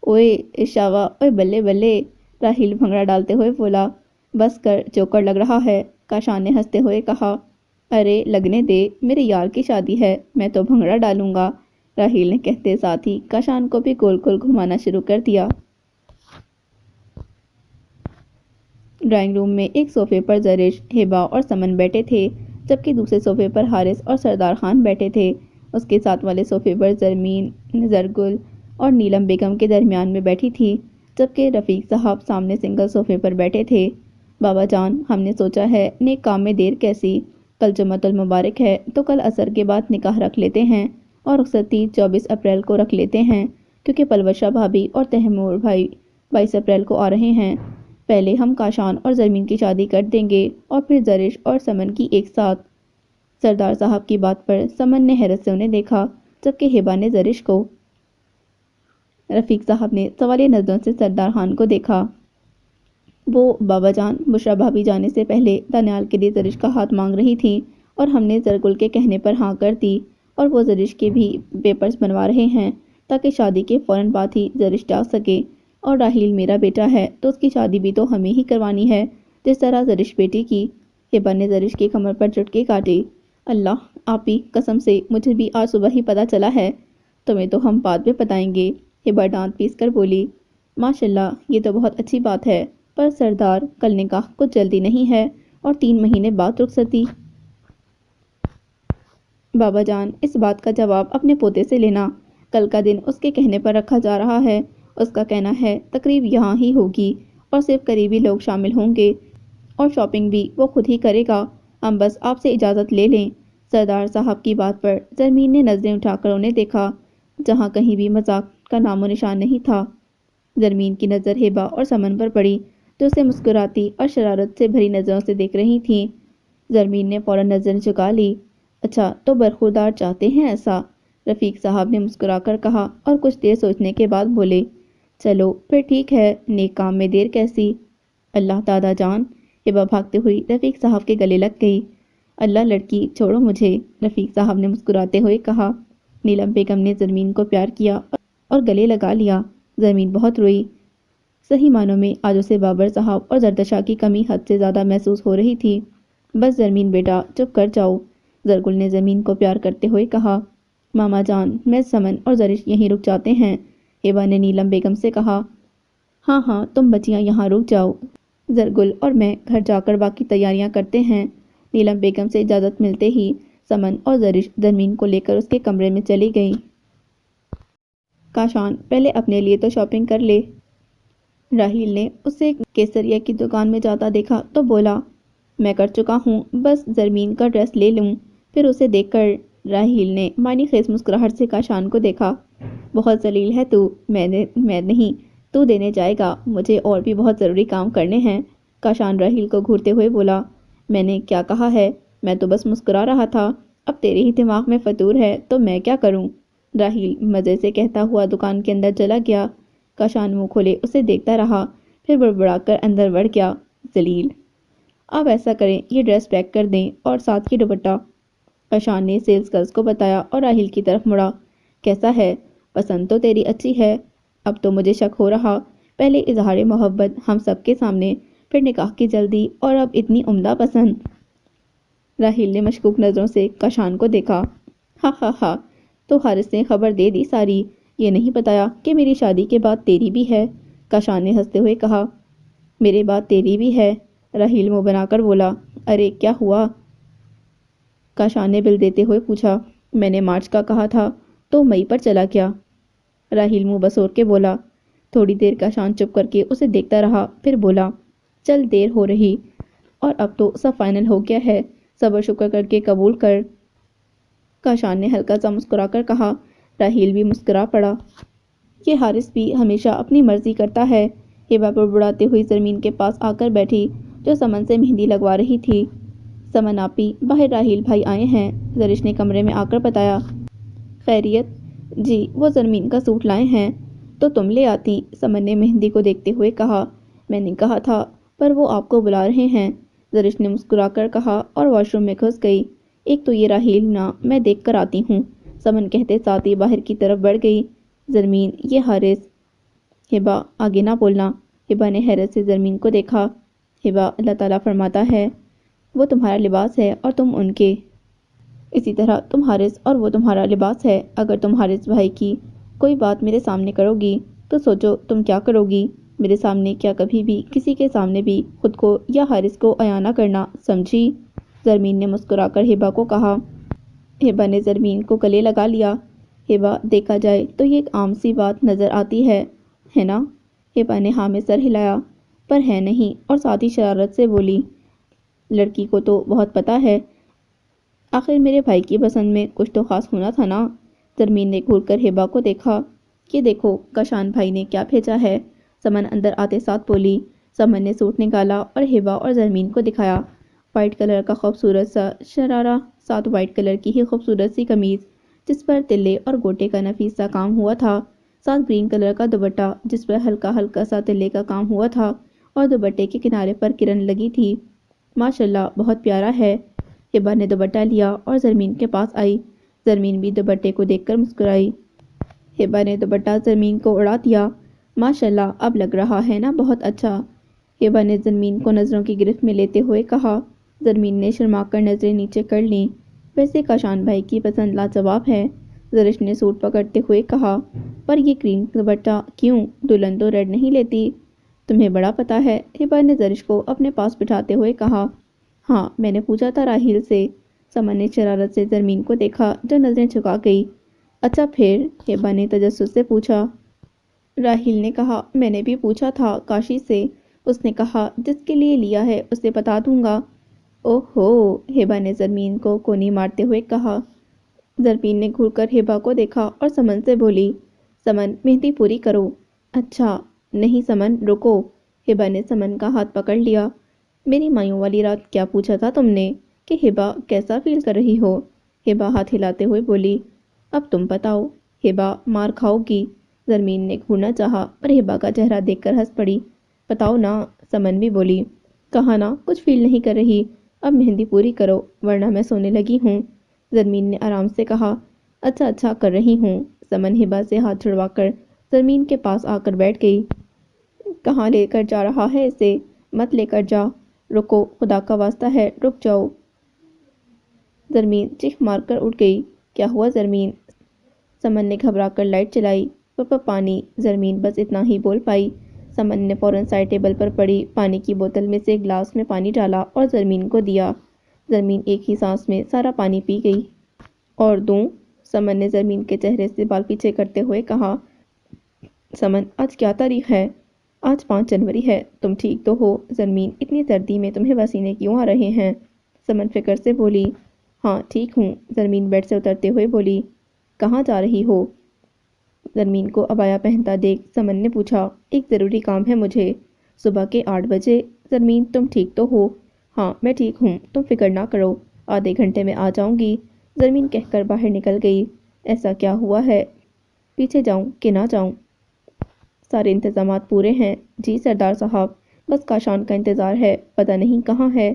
اوئے اشاوا، اوئے بلے بلے، راحیل بھنگڑا ڈالتے ہوئے بولا۔ بس کر، جوکر لگ رہا ہے، کاشان نے ہنستے ہوئے کہا۔ ارے لگنے دے، میرے یار کی شادی ہے، میں تو بھنگڑا ڈالوں گا، راحیل نے کہتے ساتھ ہی کاشان کو بھی گول گول گھمانا شروع کر دیا۔ ڈرائنگ روم میں ایک صوفے پر زرش، ہبا اور سمن بیٹھے تھے، جبکہ دوسرے صوفے پر حارث اور سردار خان بیٹھے تھے۔ اس کے ساتھ والے صوفے پر زرمین، زرگل اور نیلم بیگم کے درمیان میں بیٹھی تھی، جبکہ رفیق صاحب سامنے سنگل صوفے پر بیٹھے تھے۔ بابا جان، ہم نے سوچا ہے نیک کام میں دیر کیسی، کل جمعۃ المبارک ہے تو کل عصر کے بعد نکاح رکھ لیتے ہیں اور رخصتی 24 اپریل کو رکھ لیتے ہیں، کیونکہ پلوشہ بھابھی اور تیمور بھائی 22 اپریل کو آ رہے ہیں۔ پہلے ہم کاشان اور زرمین کی شادی کر دیں گے اور پھر زرش اور سمن کی ایک ساتھ۔ سردار صاحب کی بات پر سمن نے حیرت سے انہیں دیکھا، جبکہ ہبا نے زرش کو۔ رفیق صاحب نے سوالیہ نظروں سے سردار خان کو دیکھا۔ وہ بابا جان، بشرا بھابھی جانے سے پہلے دانیال کے لیے زرش کا ہاتھ مانگ رہی تھیں اور ہم نے زرگل کے کہنے پر ہاں کر دی، اور وہ زرش کے بھی پیپرز بنوا رہے ہیں تاکہ شادی کے فوراً بعد ہی زرش جا سکے۔ اور راہیل میرا بیٹا ہے تو اس کی شادی بھی تو ہمیں ہی کروانی ہے، جس طرح زرش بیٹی کی۔ ہبا نے زرش کی کمر پر چٹکے کاٹے۔ اللہ، آپی قسم سے مجھے بھی آج صبح ہی پتہ چلا ہے، تمہیں تو ہم بعد میں بتائیں گے۔ ہبا دانت پیس کر بولی، ماشاءاللہ یہ تو بہت اچھی بات ہے، پر سردار کل نکاح کچھ جلدی نہیں ہے اور 3 مہینے بعد رخصتی۔ بابا جان، اس بات کا جواب اپنے پوتے سے لینا، کل کا دن اس کے کہنے پر رکھا جا رہا ہے۔ اس کا کہنا ہے تقریب یہاں ہی ہوگی اور صرف قریبی لوگ شامل ہوں گے اور شاپنگ بھی وہ خود ہی کرے گا، ہم بس آپ سے اجازت لے لیں۔ سردار صاحب کی بات پر زرمین نے نظریں اٹھا کر انہیں دیکھا، جہاں کہیں بھی مذاق کا نام و نشان نہیں تھا۔ زرمین کی نظر ہبا اور سمن پر پڑی، جو اسے مسکراتی اور شرارت سے بھری نظروں سے دیکھ رہی تھیں۔ زرمین نے فوراً نظر جھکا لی۔ اچھا تو برخوردار چاہتے ہیں ایسا؟ رفیق صاحب نے مسکرا کر کہا اور کچھ دیر سوچنے کے بعد بولے، چلو پھر ٹھیک ہے، نیک کام میں دیر کیسی۔ اللہ دادا جان، ہبا بھاگتے ہوئی رفیق صاحب کے گلے لگ گئی۔ اللہ لڑکی چھوڑو مجھے، رفیق صاحب نے مسکراتے ہوئے کہا۔ نیلم بیگم نے زرمین کو پیار کیا اور گلے لگا لیا۔ زرمین بہت روئی۔ صحیح معنوں میں آج اسے بابر صاحب اور زردشاہ کی کمی حد سے زیادہ محسوس ہو رہی تھی۔ بس زرمین بیٹا چپ کر جاؤ، زرگل نے زمین کو پیار کرتے ہوئے کہا۔ ماما جان، میں سمن اور زرش یہیں رک جاتے ہیں، ہبا نے نیلم بیگم سے کہا۔ ہاں ہاں، تم بچیاں یہاں رک جاؤ، زرگل اور میں گھر جا کر باقی تیاریاں کرتے ہیں۔ نیلم بیگم سے اجازت ملتے ہی سمن اور زرش زرمین کو لے کر اس کے کمرے میں چلی گئیں۔ کاشان، پہلے اپنے لیے تو شاپنگ کر لے۔ راہیل نے اسے کیسریا کی دکان میں جاتا دیکھا تو بولا، میں کر چکا ہوں، بس زرمین کا ڈریس لے لوں۔ پھر اسے دیکھ کر راہیل نے معنی خیز مسکراہٹ سے کاشان کو دیکھا۔ بہت ذلیل ہے تو، میں نہیں، تو دینے جائے گا، مجھے اور بھی بہت ضروری کام کرنے ہیں۔ کاشان راہیل کو گھورتے ہوئے بولا، میں نے کیا کہا ہے، میں تو بس مسکرا رہا تھا، اب تیرے ہی دماغ میں فطور ہے تو میں کیا کروں۔ راہیل مزے سے کہتا ہوا دکان کے اندر چلا گیا۔ کاشان منہ کھولے اسے دیکھتا رہا، پھر بڑبڑا کر اندر بڑھ گیا، ذلیل۔ اب ایسا کریں، یہ ڈریس پیک کر دیں اور ساتھ ہی دوپٹہ۔ کاشان نے سیلز گرلز کو بتایا اور راہیل کی طرف مڑا، کیسا ہے، پسند تو تیری اچھی ہے، اب تو مجھے شک ہو رہا، پہلے اظہار محبت ہم سب کے سامنے، پھر نکاح کی جلدی، اور اب اتنی عمدہ پسند۔ راہیل نے مشکوک نظروں سے کاشان کو دیکھا۔ ہا ہا ہا، تو حارث نے خبر دے دی ساری، یہ نہیں بتایا کہ میری شادی کے بعد تیری بھی ہے۔ کاشان نے ہنستے ہوئے کہا، میرے بعد تیری بھی ہے؟ راہیل منہ بنا کر بولا، ارے کیا ہوا؟ کاشان نے بل دیتے ہوئے پوچھا، میں نے مارچ کا کہا تھا تو مئی پر چلا کیا؟ راہیل منہ بسور کے بولا۔ تھوڑی دیر کاشان چپ کر کے اسے دیکھتا رہا، پھر بولا، چل دیر ہو رہی، اور اب تو سب فائنل ہو گیا ہے، صبر شکر کر کے قبول کر۔ کاشان نے ہلکا سا مسکرا کر کہا۔ راہیل بھی مسکرا پڑا۔ یہ حارث بھی ہمیشہ اپنی مرضی کرتا ہے۔ ہبا بڑبڑاتے ہوئی زرمین کے پاس آ کر بیٹھی، جو سمن سے مہندی لگوا رہی تھی۔ سمن آپی، باہر راہیل بھائی آئے ہیں، زرش نے کمرے میں آ کر بتایا۔ خیریت؟ جی، وہ زرمین کا سوٹ لائے ہیں، تو تم لے آتی، سمن نے مہندی کو دیکھتے ہوئے کہا۔ میں نے کہا تھا، پر وہ آپ کو بلا رہے ہیں، زرش نے مسکرا کر کہا اور واش روم میں گھس گئی۔ ایک تو یہ راہیل نہ، میں دیکھ کر آتی ہوں، سمن کہتے ساتھ ہی باہر کی طرف بڑھ گئی۔ زرمین، یہ حارث۔ ہبا، آگے نہ بولنا۔ ہبا نے حیرت سے زرمین کو دیکھا۔ ہبا، اللہ تعالیٰ فرماتا ہے، وہ تمہارا لباس ہے اور تم ان کے، اسی طرح تم حارث اور وہ تمہارا لباس ہے۔ اگر تم حارث بھائی کی کوئی بات میرے سامنے کرو گی تو سوچو تم کیا کرو گی، میرے سامنے کیا، کبھی بھی کسی کے سامنے بھی خود کو یا حارث کو عیاں نہ کرنا، سمجھی؟ زرمین نے مسکرا کر ہبا کو کہا۔ ہبا نے زرمین کو گلے لگا لیا۔ ہبا، دیکھا جائے تو یہ ایک عام سی بات نظر آتی ہے نا؟ ہبا نے ہاں میں سر ہلایا، پر ہے نہیں، اور ساتھ ہی شرارت سے بولی، لڑکی کو تو بہت پتہ ہے، آخر میرے بھائی کی پسند میں کچھ تو خاص ہونا تھا نا۔ زرمین نے گھور کر ہبا کو دیکھا۔ یہ دیکھو کاشان بھائی نے کیا بھیجا ہے۔ سمن اندر آتے ساتھ بولی۔ سمن نے سوٹ نکالا اور ہبا اور زرمین کو دکھایا۔ وائٹ کلر کا خوبصورت سا شرارہ، ساتھ وائٹ کلر کی ہی خوبصورت سی قمیض جس پر تلے اور گوٹے کا نفیس سا کام ہوا تھا، ساتھ گرین کلر کا دوپٹہ جس پر ہلکا ہلکا سا تلے کا کام ہوا تھا اور دوپٹے کے کنارے پر کرن لگی تھی۔ ماشاءاللہ بہت پیارا ہے۔ ہبا نے دوپٹہ لیا اور زرمین کے پاس آئی۔ زرمین بھی دوپٹے کو دیکھ کر مسکرائی۔ ہبا نے دوپٹہ زرمین کو اڑا دیا۔ ماشاءاللہ اب لگ رہا ہے نا بہت اچھا۔ ہبا نے زرمین کو نظروں کی گرفت میں لیتے ہوئے کہا۔ زرمین نے شرما کر نظریں نیچے کر لیں۔ ویسے کاشان بھائی کی پسند لاجواب ہے، زرش نے سوٹ پکڑتے ہوئے کہا، پر یہ گرین دوپٹہ کیوں؟ دلہن تو ریڈ نہیں لیتی؟ تمہیں بڑا پتہ ہے، ہبا نے زرش کو اپنے پاس بٹھاتے ہوئے کہا۔ ہاں میں نے پوچھا تھا راہیل سے۔ سمن نے شرارت سے زرمین کو دیکھا جو نظریں جھکا گئی۔ اچھا پھر؟ ہبا نے تجسس سے پوچھا۔ راہیل نے کہا میں نے بھی پوچھا تھا کاشی سے، اس نے کہا جس کے لیے لیا ہے اسے بتا دوں گا۔ اوہ ہو، ہبا نے زرمین کو کونی مارتے ہوئے کہا۔ زرمین نے گھور کر ہبا کو دیکھا اور سمن سے بولی، سمن مہندی پوری کرو۔ اچھا نہیں سمن رکو، ہبا نے سمن کا ہاتھ پکڑ لیا۔ میری مایوں والی رات کیا پوچھا تھا تم نے کہ ہبا کیسا فیل کر رہی ہو؟ ہبا ہاتھ ہلاتے ہوئے بولی، اب تم بتاؤ۔ ہبا مار کھاؤ گی۔ زرمین نے گھورنا چاہا پر ہبا کا چہرہ دیکھ کر ہنس پڑی۔ بتاؤ نا، سمن بھی بولی۔ کہا نا کچھ فیل نہیں کر رہی، اب مہندی پوری کرو ورنہ میں سونے لگی ہوں۔ زرمین نے آرام سے کہا، اچھا اچھا کر رہی ہوں۔ سمن ہبا سے ہاتھ چھڑوا کر زرمین کے پاس آ کر بیٹھ گئی۔ کہاں لے کر جا رہا ہے اسے؟ مت لے کر جا۔ رکو خدا کا واسطہ ہے رک جاؤ۔ زرمین چیخ مار کر اٹھ گئی۔ کیا ہوا زرمین؟ سمن نے گھبرا کر لائٹ چلائی۔ پاپا پانی۔ زرمین بس اتنا ہی بول پائی۔ سمن نے فوراً سائڈ ٹیبل پر پڑی پانی کی بوتل میں سے گلاس میں پانی ڈالا اور زرمین کو دیا۔ زرمین ایک ہی سانس میں سارا پانی پی گئی۔ اور دوں؟ سمن نے زرمین کے چہرے سے بال پیچھے کرتے ہوئے کہا۔ سمن آج کیا تاریخ ہے؟ آج 5 جنوری ہے۔ تم ٹھیک تو ہو زرمین؟ اتنی سردی میں تمہیں پسینے کیوں آ رہے ہیں؟ سمن فکر سے بولی۔ ہاں ٹھیک ہوں، زرمین بیڈ سے اترتے ہوئے بولی۔ کہاں جا رہی ہو؟ زرمین کو عبایا پہنتا دیکھ سمن نے پوچھا۔ ایک ضروری کام ہے مجھے۔ صبح کے 8 بجے۔ زرمین تم ٹھیک تو ہو؟ ہاں میں ٹھیک ہوں، تم فکر نہ کرو، آدھے گھنٹے میں آ جاؤں گی۔ زرمین کہہ کر باہر نکل گئی۔ ایسا کیا ہوا ہے؟ پیچھے جاؤں کہ نہ جاؤں؟ سارے انتظامات پورے ہیں جی سردار صاحب، بس کاشان کا انتظار ہے، پتہ نہیں کہاں ہے۔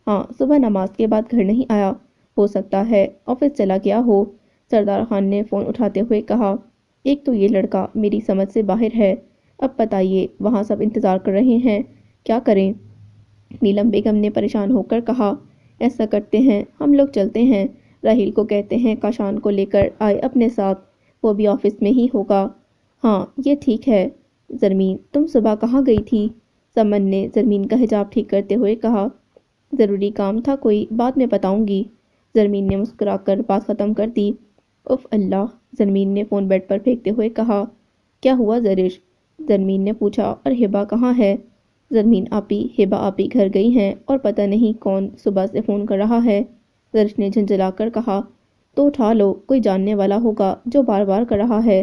ہاں صبح نماز کے بعد گھر نہیں آیا، ہو سکتا ہے آفس چلا گیا ہو، سردار خان نے فون اٹھاتے ہوئے کہا۔ ایک تو یہ لڑکا میری سمجھ سے باہر ہے، اب بتائیے وہاں سب انتظار کر رہے ہیں، کیا کریں؟ نیلم بیگم نے پریشان ہو کر کہا۔ ایسا کرتے ہیں ہم لوگ چلتے ہیں، راہیل کو کہتے ہیں کاشان کو لے کر آئے اپنے ساتھ، وہ بھی آفس میں ہی ہوگا۔ ہاں یہ ٹھیک ہے۔ زرمین تم صبح کہاں گئی تھی؟ سمن نے زرمین کا حجاب ٹھیک کرتے ہوئے کہا۔ ضروری کام تھا کوئی، بعد میں بتاؤں گی۔ زرمین نے مسکرا کر بات ختم کر دی۔ اف اللہ، زرمین نے فون بیڈ پر پھینکتے ہوئے کہا۔ کیا ہوا زرش؟ زرمین نے پوچھا۔ اور ہبا کہاں ہے؟ زرمین آپی، ہبا آپی گھر گئی ہیں اور پتہ نہیں کون صبح سے فون کر رہا ہے، زرش نے جھنجھلا کر کہا۔ تو اٹھا لو، کوئی جاننے والا ہوگا جو بار بار کر رہا ہے،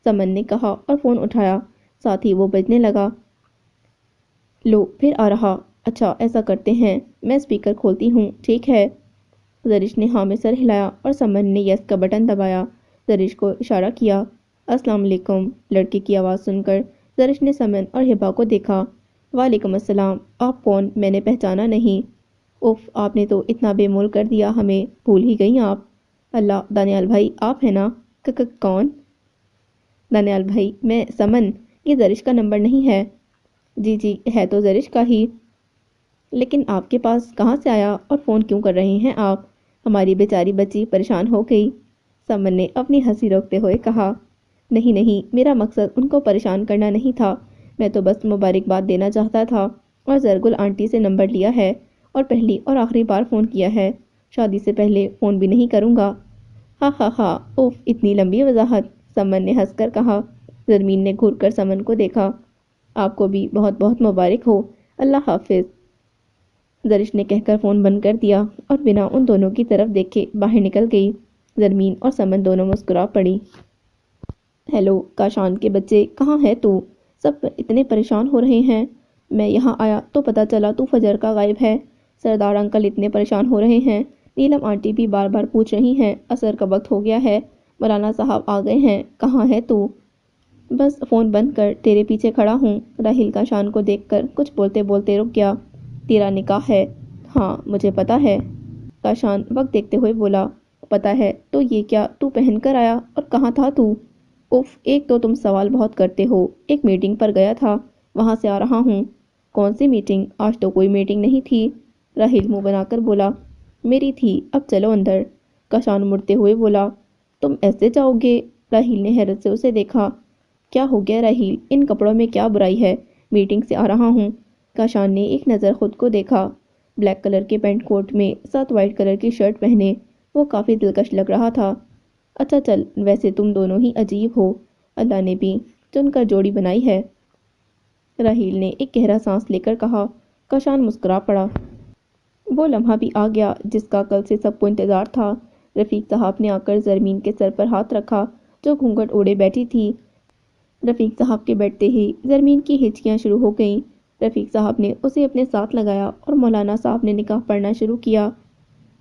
سمن نے کہا اور فون اٹھایا، ساتھ ہی وہ بجنے لگا۔ لو پھر آ رہا۔ اچھا ایسا کرتے ہیں، میں اسپیکر کھولتی ہوں ٹھیک ہے؟ زرش نے ہاں میں سر ہلایا اور سمن نے یس کا بٹن دبایا۔ زرش کو اشارہ کیا۔ السلام علیکم۔ لڑکے کی آواز سن کر زرش نے سمن اور ہبا کو دیکھا۔ وعلیکم السلام، آپ کون؟ میں نے پہچانا نہیں۔ اف آپ نے تو اتنا بے مول کر دیا ہمیں، بھول ہی گئی آپ۔ اللہ، دانیال بھائی آپ ہیں نا؟ کون؟ دانیال بھائی میں سمن، یہ زرش کا نمبر نہیں ہے۔ جی جی ہے تو زرش کا ہی، لیکن آپ کے پاس کہاں سے آیا اور فون کیوں کر رہے ہیں آپ؟ ہماری بیچاری بچی پریشان ہو گئی، سمن نے اپنی ہنسی روکتے ہوئے کہا۔ نہیں نہیں، میرا مقصد ان کو پریشان کرنا نہیں تھا، میں تو بس مبارکباد دینا چاہتا تھا، اور زرگل آنٹی سے نمبر لیا ہے اور پہلی اور آخری بار فون کیا ہے، شادی سے پہلے فون بھی نہیں کروں گا۔ ہاں ہاں ہاں، اوف اتنی لمبی وضاحت، سمن نے ہنس کر کہا۔ زرمین نے گھور کر سمن کو دیکھا۔ آپ کو بھی بہت بہت مبارک ہو، اللہ حافظ۔ زرش نے کہہ کر فون بند کر دیا اور بنا ان دونوں کی طرف دیکھے باہر نکل گئی۔ زرمین اور سمن دونوں مسکرا پڑی۔ ہیلو کاشان کے بچے، کہاں ہے تو؟ سب اتنے پریشان ہو رہے ہیں۔ میں یہاں آیا تو پتا چلا تو فجر کا غائب ہے۔ سردار انکل اتنے پریشان ہو رہے ہیں، نیلم آنٹی بھی بار بار پوچھ رہی ہیں، عصر کا وقت ہو گیا ہے، مولانا صاحب آ گئے ہیں، کہاں ہے تو؟ بس فون بند کر تیرے پیچھے کھڑا ہوں۔ راہیل کاشان کو دیکھ کر کچھ بولتے بولتے رک گیا۔ تیرا نکاح ہے؟ ہاں مجھے پتا ہے، کاشان وقت دیکھتے ہوئے بولا۔ پتا ہے تو یہ کیا تو پہن کر آیا، اور کہاں تھا تو؟ اف، ایک تو تم سوال بہت کرتے ہو۔ ایک میٹنگ پر گیا تھا، وہاں سے آ رہا ہوں۔ کون سی میٹنگ؟ آج تو کوئی میٹنگ نہیں تھی، راہیل منہ بنا کر بولا۔ میری تھی، اب چلو اندر، کاشان مڑتے ہوئے بولا۔ تم ایسے جاؤ گے؟ راہیل نے حیرت سے اسے دیکھا۔ کیا ہو گیا راہیل، ان کپڑوں میں کیا برائی ہے؟ میٹنگ سے آ رہا ہوں۔ کاشان نے ایک نظر خود کو دیکھا۔ بلیک کلر کے پینٹ کوٹ میں ساتھ وائٹ کلر کی شرٹ پہنے وہ کافی دلکش لگ رہا تھا۔ اچھا چل، ویسے تم دونوں ہی عجیب ہو، اللہ نے بھی چن کر جوڑی بنائی ہے، راہیل نے ایک گہرا سانس لے کر کہا۔ کاشان مسکرا پڑا۔ وہ لمحہ بھی آ گیا جس کا کل سے سب کو انتظار تھا۔ رفیق صاحب نے آ کر زرمین کے سر پر ہاتھ رکھا جو گھونگھٹ اوڑے بیٹھی تھی۔ رفیق صاحب کے بیٹھتے ہی زرمین کی ہچکیاں شروع ہو گئیں۔ رفیق صاحب نے اسے اپنے ساتھ لگایا اور مولانا صاحب نے نکاح پڑھنا شروع کیا۔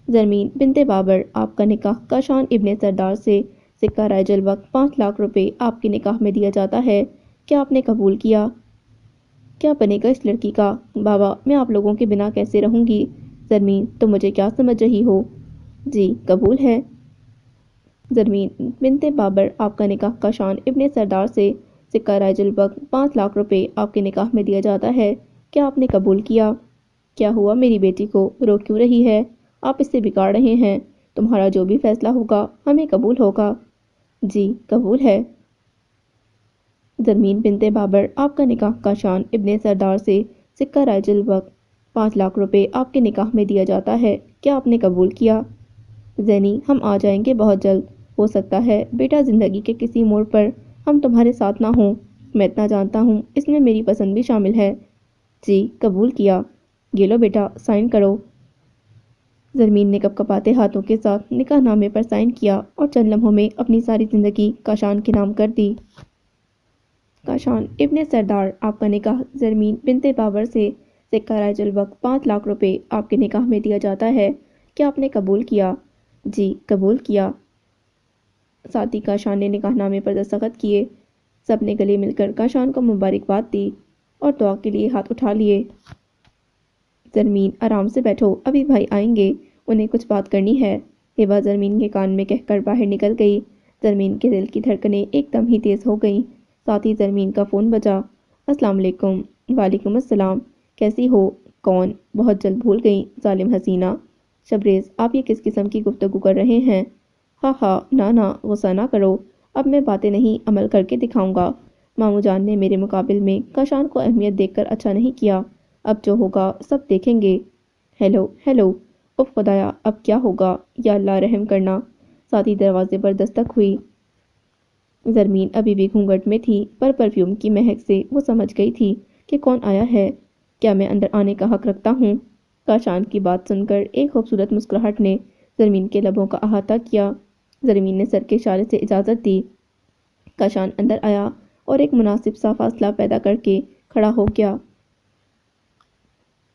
زرمین بنت بابر، آپ کا نکاح کاشان ابن سردار سے سکہ رائج الوقت 5 لاکھ روپے آپ کے نکاح میں دیا جاتا ہے، کیا آپ نے قبول کیا؟ کیا بنے گا اس لڑکی کا؟ بابا میں آپ لوگوں کے بنا کیسے رہوں گی؟ زرمین تم مجھے کیا سمجھ رہی ہو؟ جی قبول ہے۔ زرمین بنت بابر، آپ کا نکاح کاشان ابن سردار سے سکہ رائج الوقت 5 لاکھ روپے آپ کے نکاح میں دیا جاتا ہے، کیا آپ نے قبول کیا؟ کیا ہوا میری بیٹی کو، رو کیوں رہی ہے؟ آپ اس سے بگاڑ رہے ہیں، تمہارا جو بھی فیصلہ ہوگا ہمیں قبول ہوگا۔ جی قبول ہے۔ زرمین بنت بابر، آپ کا نکاح کاشان ابن سردار سے سکہ رائج الوقت 5 لاکھ روپے آپ کے نکاح میں دیا جاتا ہے، کیا آپ نے قبول کیا؟ زینی ہم آ جائیں گے بہت جلد، ہو سکتا ہے بیٹا زندگی کے کسی موڑ پر ہم تمہارے ساتھ نہ ہوں، میں اتنا جانتا ہوں اس میں میری پسند بھی شامل ہے۔ جی قبول کیا۔ یہ لو بیٹا سائن کرو۔ زرمین نے کپ کپاتے ہاتھوں کے ساتھ نکاح نامے پر سائن کیا اور چند لمحوں میں اپنی ساری زندگی کاشان کے نام کر دی۔ کاشان ابن سردار، آپ کا نکاح زرمین بنت بابر سے سکہ رائج الوقت 5 لاکھ روپے آپ کے نکاح میں دیا جاتا ہے، کیا آپ نے قبول کیا؟ جی قبول کیا۔ ساتھ ہی کاشان نے نکاح نامے پر دستخط کیے۔ سب نے گلے مل کر کاشان کو مبارکباد دی اور دعا کے لیے ہاتھ اٹھا لیے۔ زرمین آرام سے بیٹھو، ابھی بھائی آئیں گے، انہیں کچھ بات کرنی ہے، ہبا زرمین کے کان میں کہہ کر باہر نکل گئی۔ زرمین کے دل کی دھڑکنیں ایک دم ہی تیز ہو گئیں۔ ساتھ ہی زرمین کا فون بجا۔ السلام علیکم۔ وعلیکم السلام، کیسی ہو؟ کون؟ بہت جلد بھول گئی، ظالم حسینہ۔ شبریز آپ یہ کس قسم کی گفتگو کر رہے ہیں؟ ہاں ہاں، نا غصہ نہ کرو، اب میں باتیں نہیں عمل کر کے دکھاؤں گا۔ ماموں جان نے میرے مقابل میں کاشان کو اہمیت دیکھ کر اچھا نہیں کیا، اب جو ہوگا سب دیکھیں گے۔ ہیلو ہیلو، اف خدایا اب کیا ہوگا، یا اللہ رحم کرنا۔ ساتھ ہی دروازے پر دستک ہوئی۔ زرمین ابھی بھی گھونگھٹ میں تھی پر پرفیوم کی مہک سے وہ سمجھ گئی تھی کہ کون آیا ہے۔ کیا میں اندر آنے کا حق رکھتا ہوں؟ کاشان کی بات سن کر ایک خوبصورت مسکراہٹ نے زرمین کے لبوں کا احاطہ کیا۔ زرمین نے سر کے اشارے سے اجازت دی۔ کاشان اندر آیا اور ایک مناسب سا فاصلہ پیدا کر کے کھڑا ہو گیا۔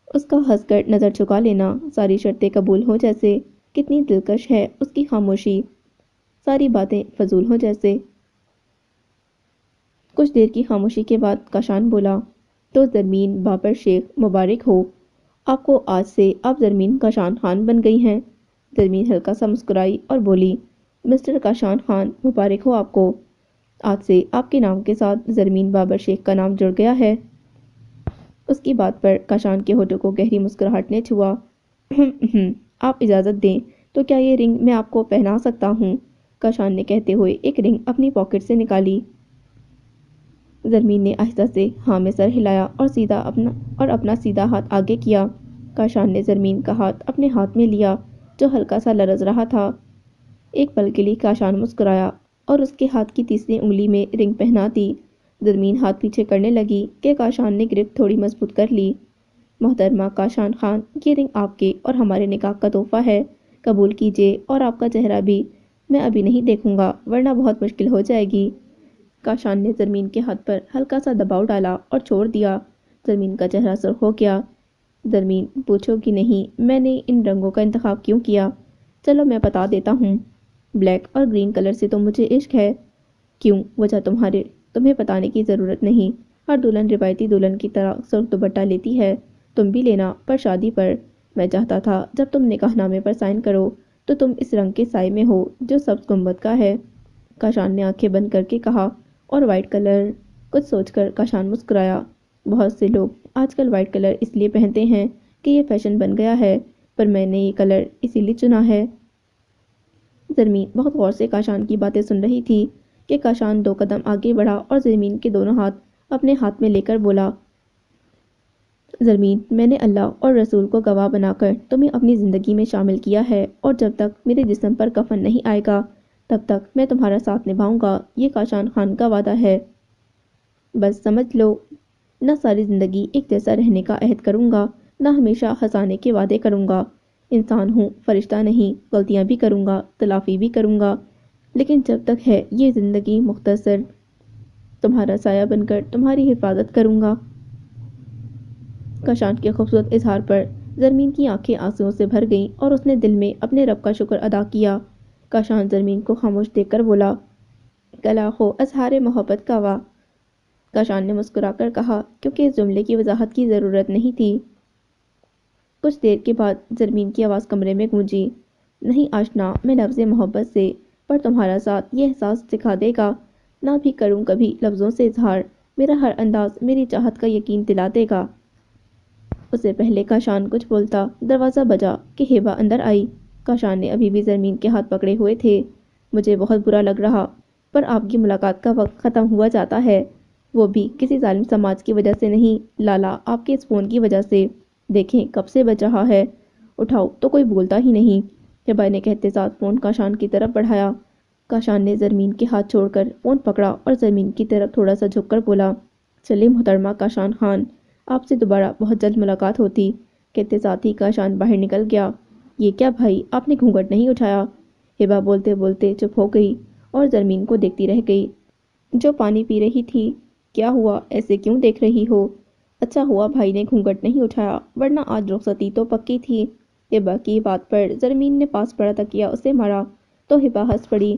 اس کا ہنس کر نظر جھکا لینا ساری شرطیں قبول ہوں جیسے، کتنی دلکش ہے اس کی خاموشی، ساری باتیں فضول ہوں جیسے۔ کچھ دیر کی خاموشی کے بعد کاشان بولا، تو زرمین بابر شیخ مبارک ہو، آپ کو آج سے آپ زرمین کاشان خان بن گئی ہیں۔ زرمین ہلکا سا مسکرائی اور بولی، مسٹر کاشان خان مبارک ہو آپ کو، آج سے آپ کے نام کے ساتھ زرمین بابر شیخ کا نام جڑ گیا ہے۔ اس کی بات پر کاشان کے ہونٹوں کو گہری مسکراہٹ نے چھوا۔ آپ اجازت دیں تو کیا یہ رنگ میں آپ کو پہنا سکتا ہوں؟ کاشان نے کہتے ہوئے ایک رنگ اپنی پاکٹ سے نکالی۔ زرمین نے آہستہ سے ہاں میں سر ہلایا اور اپنا سیدھا ہاتھ آگے کیا۔ کاشان نے زرمین کا ہاتھ اپنے ہاتھ میں لیا جو ہلکا سا لرز رہا تھا۔ ایک پل کے لیے کاشان مسکرایا اور اس کے ہاتھ کی تیسری انگلی میں رنگ پہنا دی۔ زرمین ہاتھ پیچھے کرنے لگی کہ کاشان نے گرفت تھوڑی مضبوط کر لی۔ محترمہ کاشان خان، یہ رنگ آپ کے اور ہمارے نکاح کا تحفہ ہے، قبول کیجیے، اور آپ کا چہرہ بھی میں ابھی نہیں دیکھوں گا ورنہ بہت مشکل ہو جائے گی۔ کاشان نے زرمین کے ہاتھ پر ہلکا سا دباؤ ڈالا اور چھوڑ دیا۔ زرمین کا چہرہ سرخ ہو گیا۔ زرمین، پوچھو کہ نہیں میں نے ان رنگوں کا انتخاب کیوں کیا؟ چلو میں بتا دیتا ہوں۔ بلیک اور گرین کلر سے تو مجھے عشق ہے۔ کیوں؟ وجہ تمہیں بتانے کی ضرورت نہیں۔ ہر دلہن روایتی دلہن کی طرح سرخ دوپٹہ لیتی ہے، تم بھی لینا، پر شادی پر۔ میں چاہتا تھا جب تم نکاح نامے پر سائن کرو تو تم اس رنگ کے سائے میں ہو جو سبز گنبد کا ہے۔ کاشان نے آنکھیں بند کر کے کہا، اور وائٹ کلر؟ کچھ سوچ کر کاشان مسکرایا۔ بہت سے لوگ آج کل وائٹ کلر اس لیے پہنتے ہیں کہ یہ فیشن بن گیا ہے، پر میں نے یہ کلر اسی لیے چنا ہے۔ زرمین بہت غور سے کاشان کی باتیں سن رہی تھی کہ کاشان 2 قدم آگے بڑھا اور زرمین کے دونوں ہاتھ اپنے ہاتھ میں لے کر بولا، زرمین، میں نے اللہ اور رسول کو گواہ بنا کر تمہیں اپنی زندگی میں شامل کیا ہے، اور جب تک میرے جسم پر کفن نہیں آئے گا تب تک میں تمہارا ساتھ نبھاؤں گا۔ یہ کاشان خان کا وعدہ ہے۔ بس سمجھ لو، نہ ساری زندگی ایک جیسا رہنے کا عہد کروں گا، نہ ہمیشہ ہنسانے کے وعدے کروں گا۔ انسان ہوں، فرشتہ نہیں، غلطیاں بھی کروں گا، تلافی بھی کروں گا، لیکن جب تک ہے یہ زندگی مختصر، تمہارا سایہ بن کر تمہاری حفاظت کروں گا۔ کاشان کے خوبصورت اظہار پر زرمین کی آنکھیں آنسوؤں سے بھر گئیں اور اس نے دل میں اپنے رب کا شکر ادا کیا۔ کاشان زرمین کو خاموش دیکھ کر بولا، کلا ہو اظہار محبت کا وا۔ کاشان نے مسکرا کر کہا، کیونکہ اس جملے کی وضاحت کی ضرورت نہیں تھی۔ کچھ دیر کے بعد زرمین کی آواز کمرے میں گونجی، نہیں آشنا، میں لفظ محبت سے، پر تمہارا ساتھ یہ احساس سکھا دے گا، نہ بھی کروں کبھی لفظوں سے اظہار، میرا ہر انداز میری چاہت کا یقین دلا دے گا۔ اس سے پہلے کاشان کچھ بولتا، دروازہ بجا کہ ہیبا اندر آئی۔ کاشان نے ابھی بھی زرمین کے ہاتھ پکڑے ہوئے تھے۔ مجھے بہت برا لگ رہا، پر آپ کی ملاقات کا وقت ختم ہوا جاتا ہے، وہ بھی کسی ظالم سماج کی وجہ سے نہیں، لالا آپ کے اس فون کی وجہ سے۔ دیکھیں کب سے بج رہا ہے، اٹھاؤ تو کوئی بولتا ہی نہیں۔ ہیبا نے کہتے ساتھ فون کاشان کی طرف بڑھایا۔ کاشان نے زرمین کے ہاتھ چھوڑ کر فون پکڑا اور زرمین کی طرف تھوڑا سا جھک کر بولا، چلے محترمہ کاشان خان، آپ سے دوبارہ بہت جلد ملاقات ہوتی۔ کہتے ساتھ ہی کاشان باہر نکل گیا۔ یہ کیا بھائی، آپ نے گھونگھٹ نہیں اٹھایا؟ ہیبا بولتے بولتے چپ ہو گئی اور زرمین کو دیکھتی رہ گئی جو پانی پی رہی تھی۔ کیا ہوا، ایسے کیوں دیکھ رہی ہو؟ اچھا ہوا بھائی نے گھونگھٹ نہیں اٹھایا، ورنہ آج رخصتی تو پکی تھی۔ ہیبا کی بات پر زرمین نے پاس پڑا تکیا اسے مارا تو ہیبا ہنس پڑی۔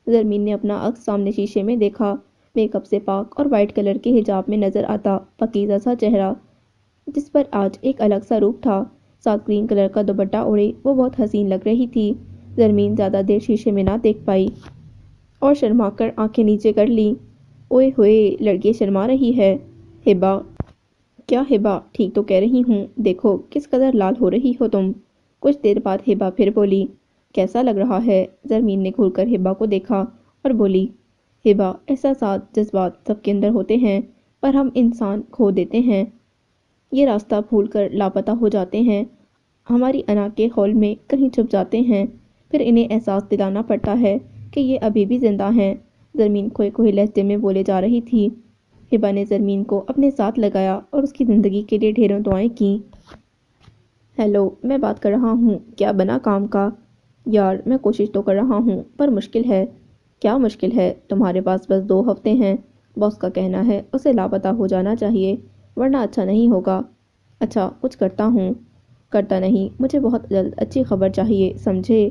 زرمین نے اپنا عکس سامنے شیشے میں دیکھا، میک اپ سے پاک اور وائٹ کلر کے حجاب میں نظر آتا پاکیزہ سا چہرہ، جس پر آج ایک الگ سا روپ تھا، ساتھ گرین کلر کا دوپٹہ اوڑھے وہ بہت حسین لگ رہی تھی۔ زرمین زیادہ دیر شیشے میں نہ دیکھ پائی اور شرما کر آنکھیں نیچے کر لیں۔ اوئے ہوئے، لڑکی شرما رہی ہے۔ ہیبا، کیا ہیبا، ٹھیک تو کہہ رہی ہوں، دیکھو کس قدر لال ہو رہی ہو تم۔ کچھ دیر بعد ہیبا پھر بولی، کیسا لگ رہا ہے؟ زرمین نے گھور کر ہیبا کو دیکھا اور بولی، ہیبا، احساسات جذبات سب کے اندر ہوتے ہیں، پر ہم انسان کھو دیتے ہیں، یہ راستہ بھول کر لاپتہ ہو جاتے ہیں، ہماری انا کے خول میں کہیں چھپ جاتے ہیں، پھر انہیں احساس دلانا پڑتا ہے کہ یہ ابھی بھی زندہ ہیں۔ زرمین کھوئے کھوئے لہجے میں بولے جا رہی تھی۔ ہیبا نے زرمین کو اپنے ساتھ لگایا اور اس کی زندگی کے لیے ڈھیروں دعائیں کیں۔ ہیلو، میں بات کر رہا ہوں، کیا بنا کام کا؟ یار میں کوشش تو کر رہا ہوں، پر مشکل ہے۔ کیا مشکل ہے؟ تمہارے پاس بس 2 ہفتے ہیں، باس کا کہنا ہے اسے لاپتہ ہو جانا چاہیے، ورنہ اچھا نہیں ہوگا۔ اچھا، کچھ کرتا ہوں۔ کرتا نہیں، مجھے بہت جلد اچھی خبر چاہیے، سمجھے؟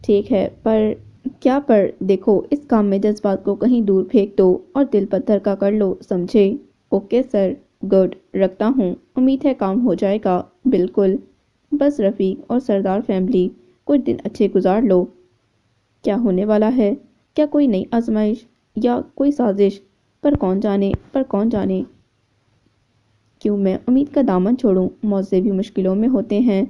ٹھیک ہے، پر کیا پر؟ دیکھو اس کام میں جذبات کو کہیں دور پھینک دو اور دل پتھر کا کر لو، سمجھے؟ اوکے سر، گڈ، رکھتا ہوں، امید ہے کام ہو جائے گا۔ بالکل، بس رفیق اور سردار فیملی کچھ دن اچھے گزار لو۔ کیا ہونے والا ہے؟ کیا کوئی نئی آزمائش یا کوئی سازش؟ پر کون جانے، پر کون جانے۔ کیوں میں امید کا دامن چھوڑوں، معاوضے بھی مشکلوں میں ہوتے ہیں۔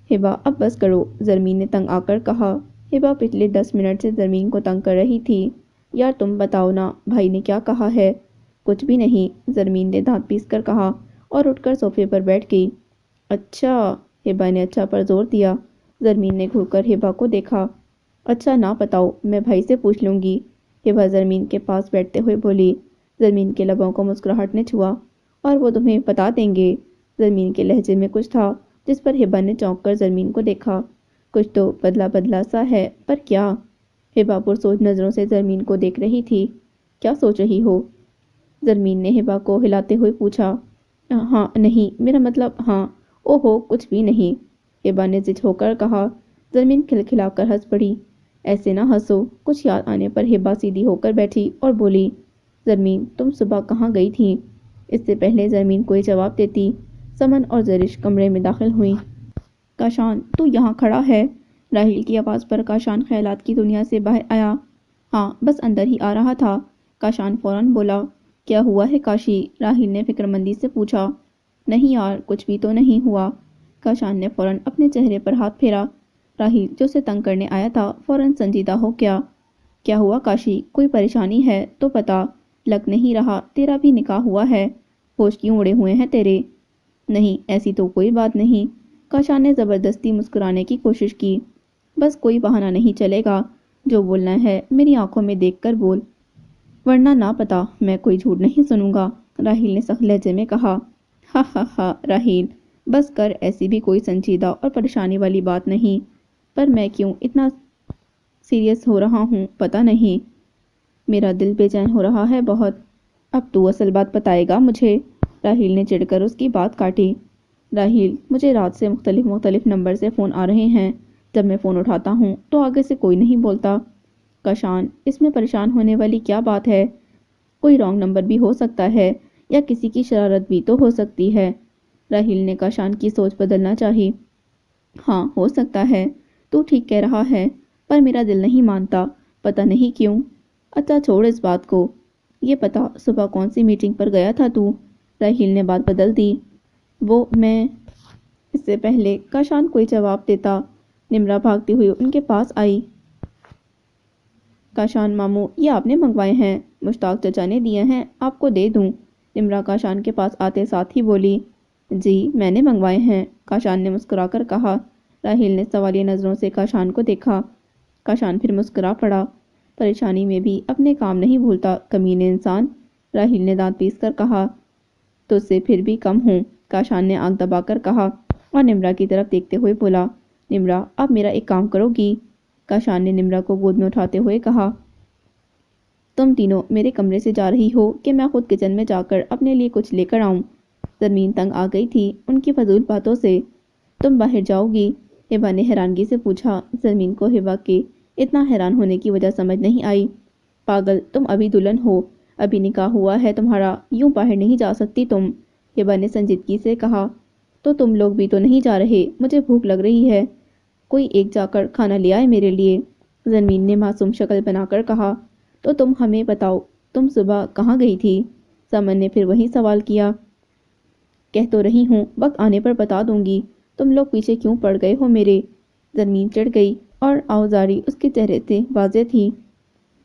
ہیبا اب بس کرو، زرمین نے تنگ آ کر کہا۔ ہیبا پچھلے 10 منٹ سے زرمین کو تنگ کر رہی تھی۔ یار تم بتاؤ نا، بھائی نے کیا کہا ہے؟ کچھ بھی نہیں، زرمین نے دانت پیس کر کہا اور اٹھ کر صوفے پر بیٹھ گئی۔ اچھا، ہیبا نے اچھا پر زور دیا۔ زرمین نے گھور کر ہیبا کو دیکھا۔ اچھا نہ بتاؤ، میں بھائی سے پوچھ لوں گی، ہیبا زرمین کے پاس بیٹھتے ہوئے بولی۔ زرمین کے لبوں کو مسکراہٹ نے چھوا، اور وہ تمہیں بتا دیں گے۔ زرمین کے لہجے میں کچھ تھا جس پر ہبا نے چونک کر زرمین کو دیکھا۔ کچھ تو بدلا بدلا سا ہے، پر کیا؟ ہبا پرسوچ نظروں سے زرمین کو دیکھ رہی تھی۔ کیا سوچ رہی ہو؟ زرمین نے ہبا کو ہلاتے ہوئے پوچھا۔ ہاں نہیں، میرا مطلب ہاں، اوہو کچھ بھی نہیں، ہبا نے ضد ہو کر کہا۔ زرمین کھلکھلا کر ہنس پڑی۔ ایسے نہ ہنسو، کچھ یاد آنے پر ہبا سیدھی ہو کر بیٹھی اور بولی، زرمین تم صبح کہاں گئی تھی؟ اس سے پہلے زرمین کوئی جواب دیتی، سمن اور زرش کمرے میں داخل ہوئی۔ کاشان تو یہاں کھڑا ہے؟ راہیل کی آواز پر کاشان خیالات کی دنیا سے باہر آیا۔ ہاں بس اندر ہی آ رہا تھا، کاشان فوراً بولا۔ کیا ہوا ہے کاشی؟ راہیل نے فکرمندی سے پوچھا۔ نہیں یار، کچھ بھی تو نہیں ہوا، کاشان نے فوراً اپنے چہرے پر ہاتھ پھیرا۔ راہیل جو اسے تنگ کرنے آیا تھا فوراً سنجیدہ ہو گیا۔ کیا ہوا کاشی؟ کوئی پریشانی ہے تو بتا، لگ نہیں رہا تیرا بھی نکاح ہوا ہے، ہوش کیوں اڑے ہوئے ہیں تیرے؟ نہیں ایسی تو کوئی بات نہیں، کاشان نے زبردستی مسکرانے کی کوشش کی۔ بس کوئی بہانہ نہیں چلے گا، جو بولنا ہے میری آنکھوں میں دیکھ کر بول، ورنہ نہ پتا میں کوئی جھوٹ نہیں سنوں گا، راہیل نے سخت لہجے میں کہا۔ ہا ہا ہا راہیل بس کر، ایسی بھی کوئی سنجیدہ اور پریشانی والی بات نہیں، پر میں کیوں اتنا سیریس ہو رہا ہوں پتہ نہیں، میرا دل بے چین ہو رہا ہے بہت۔ اب تو اصل بات بتائے گا مجھے، راہیل نے چڑھ کر اس کی بات کاٹی۔ راہیل مجھے رات سے مختلف نمبر سے فون آ رہے ہیں، جب میں فون اٹھاتا ہوں تو آگے سے کوئی نہیں بولتا۔ کاشان اس میں پریشان ہونے والی کیا بات ہے؟ کوئی رانگ نمبر بھی ہو سکتا ہے یا کسی کی شرارت بھی تو ہو سکتی ہے، راہیل نے کاشان کی سوچ بدلنا چاہی۔ ہاں ہو سکتا ہے، تو ٹھیک کہہ رہا ہے، پر میرا دل نہیں مانتا، پتہ نہیں کیوں۔ اچھا چھوڑ اس بات کو، یہ پتا صبح کون سی میٹنگ پر گیا تھا تو؟ راہیل نے بات بدل دی۔ وہ میں اس سے پہلے کاشان کوئی جواب دیتا، نمرا بھاگتی ہوئی ان کے پاس آئی۔ کاشان ماموں یہ آپ نے منگوائے ہیں، مشتاق چچا نے دیے ہیں، آپ کو دے دوں؟ نمرا کاشان کے پاس آتے ساتھ ہی بولی۔ جی میں نے منگوائے ہیں، کاشان نے مسکرا کر کہا۔ راہیل نے سوالیہ نظروں سے کاشان کو دیکھا۔ کاشان پھر مسکرا پڑا۔ پریشانی میں بھی اپنے کام نہیں بھولتا کمینے انسان، راہیل نے دانت پیس کر کہا۔ تجھ سے پھر بھی کم ہوں، کاشان نے آنکھ دبا کر کہا اور نمرا کی طرف دیکھتے ہوئے بولا، نمرا اب میرا ایک کام کرو گی؟ کاشان نے نمرا کو گود میں اٹھاتے ہوئے کہا۔ تم تینوں میرے کمرے سے جا رہی ہو کہ میں خود کچن میں جا کر اپنے لیے کچھ لے کر آؤں؟ زرمین تنگ آ گئی تھی ان کی فضول باتوں سے۔ تم باہر جاؤ گی؟ ہبا نے حیرانگی سے پوچھا۔ زرمین کو ہبا کے اتنا حیران ہونے کی وجہ سمجھ نہیں آئی۔ پاگل تم ابھی دلہن ہو، ابھی نکاح ہوا ہے تمہارا، یوں باہر نہیں جا سکتی تم، ہبا نے سنجیدگی سے کہا۔ تو تم لوگ بھی تو نہیں جا رہے؟ مجھے بھوک لگ رہی ہے، کوئی ایک جا کر کھانا لے آئے میرے لیے، زرمین نے معصوم شکل بنا کر کہا۔ تو تم ہمیں بتاؤ تم صبح کہاں گئی تھی؟ سمن نے پھر وہی سوال کیا۔ کہہ تو رہی ہوں وقت آنے پر بتا دوں گی، تم لوگ پیچھے کیوں پڑ گئے ہو میرے؟ زرمین چڑھ گئی اور آوزاری اس کے چہرے سے واضح تھی۔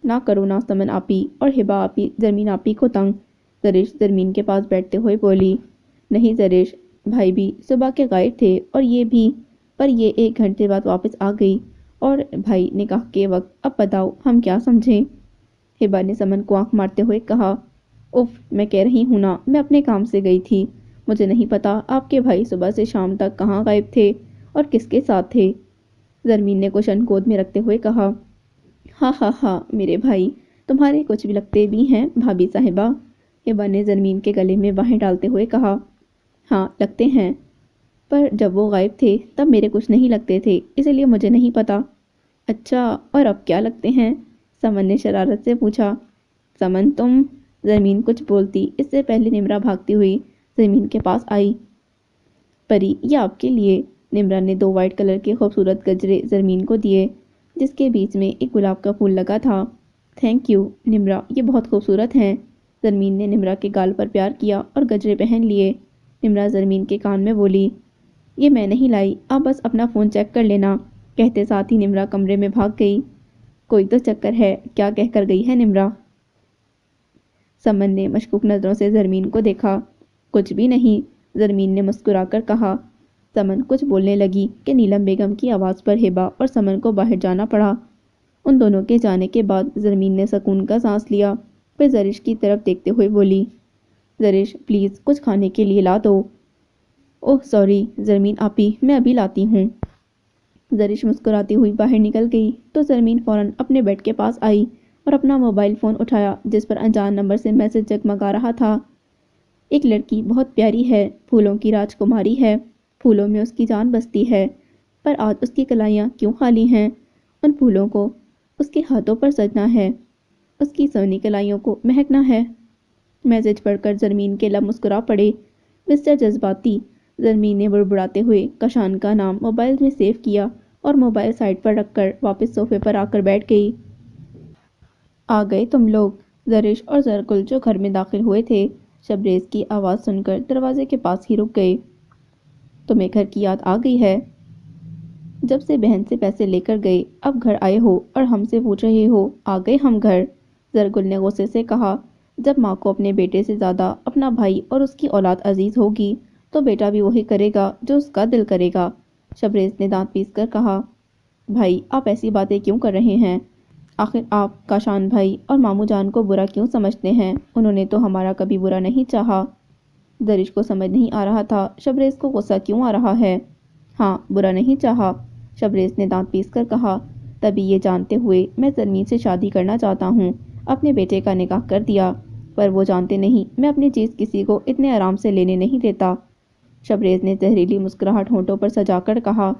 نہ کرو نا سمن آپی اور ہبا آپی زرمین آپی کو تنگ، زرش زرمین کے پاس بیٹھتے ہوئے بولی۔ نہیں زرش، بھائی بھی صبح کے غائب تھے اور یہ بھی، پر یہ 1 گھنٹے بعد واپس آ گئی، اور بھائی نکاح کے وقت، اب بتاؤ ہم کیا سمجھیں؟ ہبا نے سمن کو آنکھ مارتے ہوئے کہا۔ اف میں کہہ رہی ہوں نا میں اپنے کام سے گئی تھی، مجھے نہیں پتا آپ کے بھائی صبح سے شام تک کہاں غائب تھے اور کس کے ساتھ تھے، زرمین نے کوشن گود میں رکھتے ہوئے کہا۔ ہاں ہاں ہاں میرے بھائی تمہارے کچھ بھی لگتے بھی ہیں بھابھی صاحبہ، ہبا نے زرمین کے گلے میں باہیں ڈالتے ہوئے کہا۔ ہاں لگتے ہیں، پر جب وہ غائب تھے تب میرے کچھ نہیں لگتے تھے، اسی لیے مجھے نہیں پتا۔ اچھا اور اب کیا لگتے ہیں؟ سمن نے شرارت سے پوچھا۔ سمن تم، زرمین کچھ بولتی اس سے پہلے نمرا بھاگتی ہوئی زرمین کے پاس آئی۔ پری یہ آپ کے لیے، نمرا نے 2 وائٹ کلر کے خوبصورت گجرے زرمین کو دیے جس کے بیچ میں ایک گلاب کا پھول لگا تھا۔ تھینک یو نمرا، یہ بہت خوبصورت ہیں، زرمین نے نمرا کے گال پر پیار کیا اور گجرے پہن لیے۔ نمرا زرمین کے کان میں بولی، یہ میں نہیں لائی، آپ بس اپنا فون چیک کر لینا، کہتے ساتھ ہی نمرا کمرے میں بھاگ گئی۔ کوئی تو چکر ہے، کیا کہہ کر گئی ہے نمرا؟ سمن نے مشکوک نظروں سے زرمین کو دیکھا۔ کچھ بھی نہیں، زرمین نے مسکرا کر کہا۔ سمن کچھ بولنے لگی کہ نیلم بیگم کی آواز پر ہبا اور سمن کو باہر جانا پڑا۔ ان دونوں کے جانے کے بعد زرمین نے سکون کا سانس لیا، پھر زرش کی طرف دیکھتے ہوئے بولی، زرش پلیز کچھ کھانے کے لیے لا دو۔ اوہ سوری زرمین آپی، میں ابھی لاتی ہوں۔ زرش مسکراتی ہوئی باہر نکل گئی تو زرمین فوراً اپنے بیڈ کے پاس آئی اور اپنا موبائل فون اٹھایا جس پر انجان نمبر سے میسج جگمگا رہا تھا۔ ایک لڑکی بہت پیاری ہے، پھولوں کی راجکماری ہے، پھولوں میں اس کی جان بستی ہے، پر آج اس کی کلائیاں کیوں خالی ہیں؟ ان پھولوں کو اس کے ہاتھوں پر سجنا ہے، اس کی سونی کلائیوں کو مہکنا ہے۔ میسج پڑھ کر زرمین کے لب مسکرا پڑے۔ مسٹر جذباتی، زرمین نے بڑبڑاتے ہوئے کشان کا نام موبائل میں سیو کیا اور موبائل سائڈ پر رکھ کر واپس صوفے پر آ کر بیٹھ گئی۔ آ گئے تم لوگ؟ زرش اور زرگل جو گھر میں داخل ہوئے تھے شبریز کی آواز سن کر دروازے کے پاس ہی رک گئے۔ تمہیں گھر کی یاد آ گئی ہے؟ جب سے بہن سے پیسے لے کر گئے اب گھر آئے ہو اور ہم سے پوچھ رہے ہو آ گئے ہم گھر؟ زرگل نے غصے سے کہا۔ جب ماں کو اپنے بیٹے سے زیادہ اپنا بھائی اور اس کی اولاد عزیز ہوگی تو بیٹا بھی وہی کرے گا جو اس کا دل کرے گا۔ شبریز نے دانت پیس کر کہا۔ بھائی آپ ایسی باتیں کیوں کر رہے ہیں؟ آخر آپ کاشان بھائی اور ماموں جان کو برا کیوں سمجھتے ہیں؟ انہوں نے تو ہمارا کبھی برا نہیں چاہا۔ درش کو سمجھ نہیں آ رہا تھا شبریز کو غصہ کیوں آ رہا ہے۔ ہاں برا نہیں چاہا، شبریز نے دانت پیس کر کہا، تبھی یہ جانتے ہوئے میں زرمین سے شادی کرنا چاہتا ہوں، اپنے بیٹے کا نکاح کر دیا، پر وہ جانتے نہیں میں اپنی چیز کسی کو اتنے آرام سے لینے نہیں دیتا۔ شبریز نے زہریلی مسکراہٹ ہونٹوں پر سجا کر کہا۔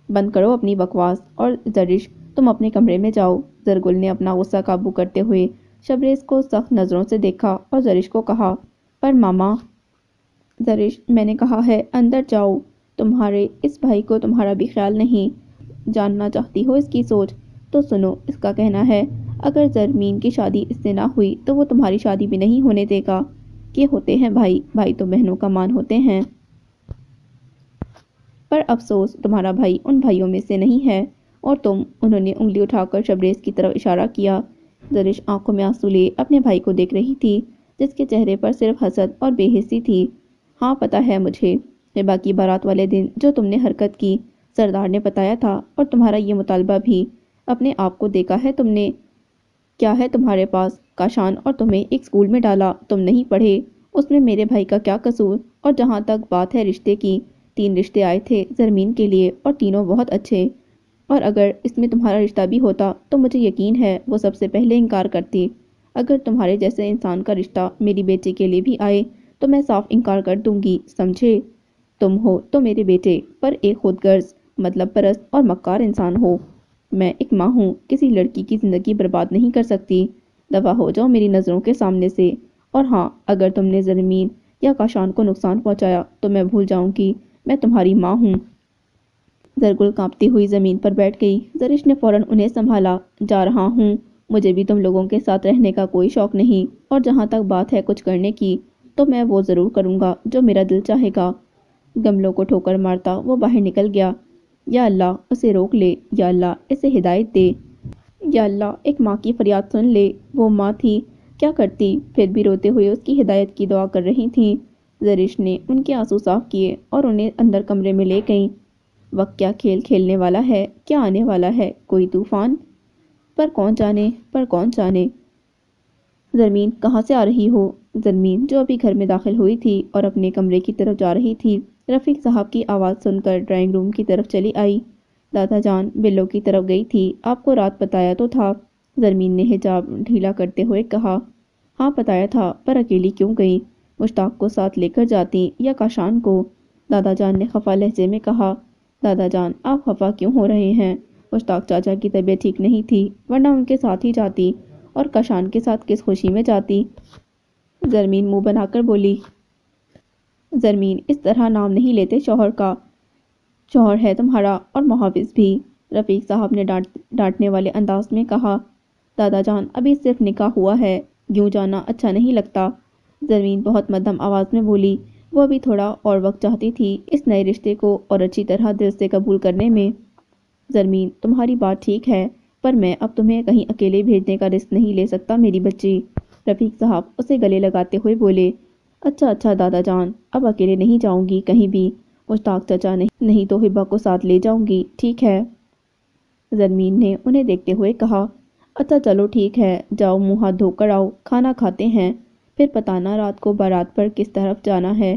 بند کرو اپنی بکواس اور زرش تم اپنے کمرے میں جاؤ۔ زرگل نے اپنا غصہ قابو کرتے ہوئے شبریز کو سخت نظروں سے دیکھا اور زرش کو کہا، پر ماما۔ زرش میں نے کہا ہے اندر جاؤ، تمہارے اس بھائی کو تمہارا بھی خیال نہیں۔ جاننا چاہتی ہو اس کی سوچ؟ تو سنو اس کا کہنا ہے اگر زرمین کی شادی اس سے نہ ہوئی تو وہ تمہاری شادی بھی نہیں ہونے دے گا۔ یہ ہوتے ہیں بھائی، بھائی تو بہنوں کا مان ہوتے ہیں۔ پر افسوس تمہارا بھائی ان بھائیوں میں سے نہیں ہے اور تم، انہوں نے انگلی اٹھا کر شبریز کی طرف اشارہ کیا۔ زرش آنکھوں میں آنسو لیے اپنے بھائی کو دیکھ رہی تھی جس کے چہرے پر صرف حسد اور بے حسی تھی۔ ہاں پتہ ہے مجھے، ہبا کی بارات والے دن جو تم نے حرکت کی سردار نے بتایا تھا، اور تمہارا یہ مطالبہ بھی اپنے آپ کو دیکھا ہے تم نے؟ کیا ہے تمہارے پاس؟ کاشان اور تمہیں ایک اسکول میں ڈالا، تم نہیں پڑھے، اس میں میرے بھائی کا کیا قصور؟ اور جہاں تک بات ہے رشتے کی، 3 رشتے آئے تھے زرمین کے لیے اور تینوں بہت اچھے، اور اگر اس میں تمہارا رشتہ بھی ہوتا تو مجھے یقین ہے وہ سب سے پہلے انکار کرتی۔ اگر تمہارے جیسے انسان کا رشتہ میری بیٹی کے لیے بھی آئے تو میں صاف انکار کر دوں گی، سمجھے؟ تم ہو تو میرے بیٹے پر ایک خود غرض، مطلب پرست اور مکار انسان ہو۔ میں ایک ماں ہوں، کسی لڑکی کی زندگی برباد نہیں کر سکتی، دفع ہو جاؤ میری نظروں کے سامنے سے۔ اور ہاں اگر تم نے زرمین یا کاشان کو نقصان پہنچایا تو میں بھول جاؤں گی میں تمہاری ماں ہوں۔ زرگل کانپتی ہوئی زمین پر بیٹھ گئی۔ زرش نے فوراً انہیں سنبھالا۔ جا رہا ہوں، مجھے بھی تم لوگوں کے ساتھ رہنے کا کوئی شوق نہیں، اور جہاں تک بات ہے کچھ کرنے کی تو میں وہ ضرور کروں گا جو میرا دل چاہے گا۔ گملوں کو ٹھوکر مارتا وہ باہر نکل گیا۔ یا اللہ اسے روک لے، یا اللہ اسے ہدایت دے، یا اللہ ایک ماں کی فریاد سن لے۔ وہ ماں تھی، کیا کرتی، پھر بھی روتے ہوئے اس کی ہدایت کی دعا کر رہی تھیں۔ زرش نے ان کے آنسو صاف کیے اور انہیں اندر کمرے میں لے گئیں۔ وقت کیا کھیل کھیلنے والا ہے، کیا آنے والا ہے کوئی طوفان؟ پر کون جانے، پر کون جانے۔ زرمین کہاں سے آ رہی ہو؟ زرمین جو ابھی گھر میں داخل ہوئی تھی اور اپنے کمرے کی طرف جا رہی تھی رفیق صاحب کی آواز سن کر ڈرائنگ روم کی طرف چلی آئی۔ دادا جان بلو کی طرف گئی تھی، آپ کو رات بتایا تو تھا، زرمین نے حجاب ڈھیلا کرتے ہوئے کہا۔ ہاں بتایا تھا، پر اکیلی کیوں گئی؟ مشتاق کو ساتھ لے کر جاتی یا کاشان کو، دادا جان نے خفا لہجے میں کہا۔ دادا جان آپ خفا کیوں ہو رہے ہیں؟ مشتاق چاچا کی طبیعت ٹھیک نہیں تھی ورنہ ان کے ساتھ ہی جاتی، اور کاشان کے ساتھ کس خوشی میں جاتی؟ زرمین منہ بنا کر بولی۔ زرمین اس طرح نام نہیں لیتے شوہر کا، شوہر ہے تمہارا اور محافظ بھی، رفیق صاحب نے ڈانٹنے والے انداز میں کہا۔ دادا جان ابھی صرف نکاح ہوا ہے، یوں جانا اچھا نہیں لگتا، زرمین بہت مدھم آواز میں بولی۔ وہ ابھی تھوڑا اور وقت چاہتی تھی اس نئے رشتے کو اور اچھی طرح دل سے قبول کرنے میں۔ زرمین تمہاری بات ٹھیک ہے، پر میں اب تمہیں کہیں اکیلے بھیجنے کا رسک نہیں لے سکتا میری بچی، رفیق صاحب اسے گلے لگاتے ہوئے بولے۔ اچھا اچھا دادا جان، اب اکیلے نہیں جاؤں گی کہیں بھی، مشتاق چچا نہیں تو ہبا کو ساتھ لے جاؤں گی، ٹھیک ہے؟ زرمین نے انہیں دیکھتے ہوئے کہا۔ اچھا چلو ٹھیک ہے، جاؤ منہ ہاتھ دھو کر آؤ، کھانا کھاتے ہیں، پھر بتانا رات کو بارات پر کس طرف جانا ہے۔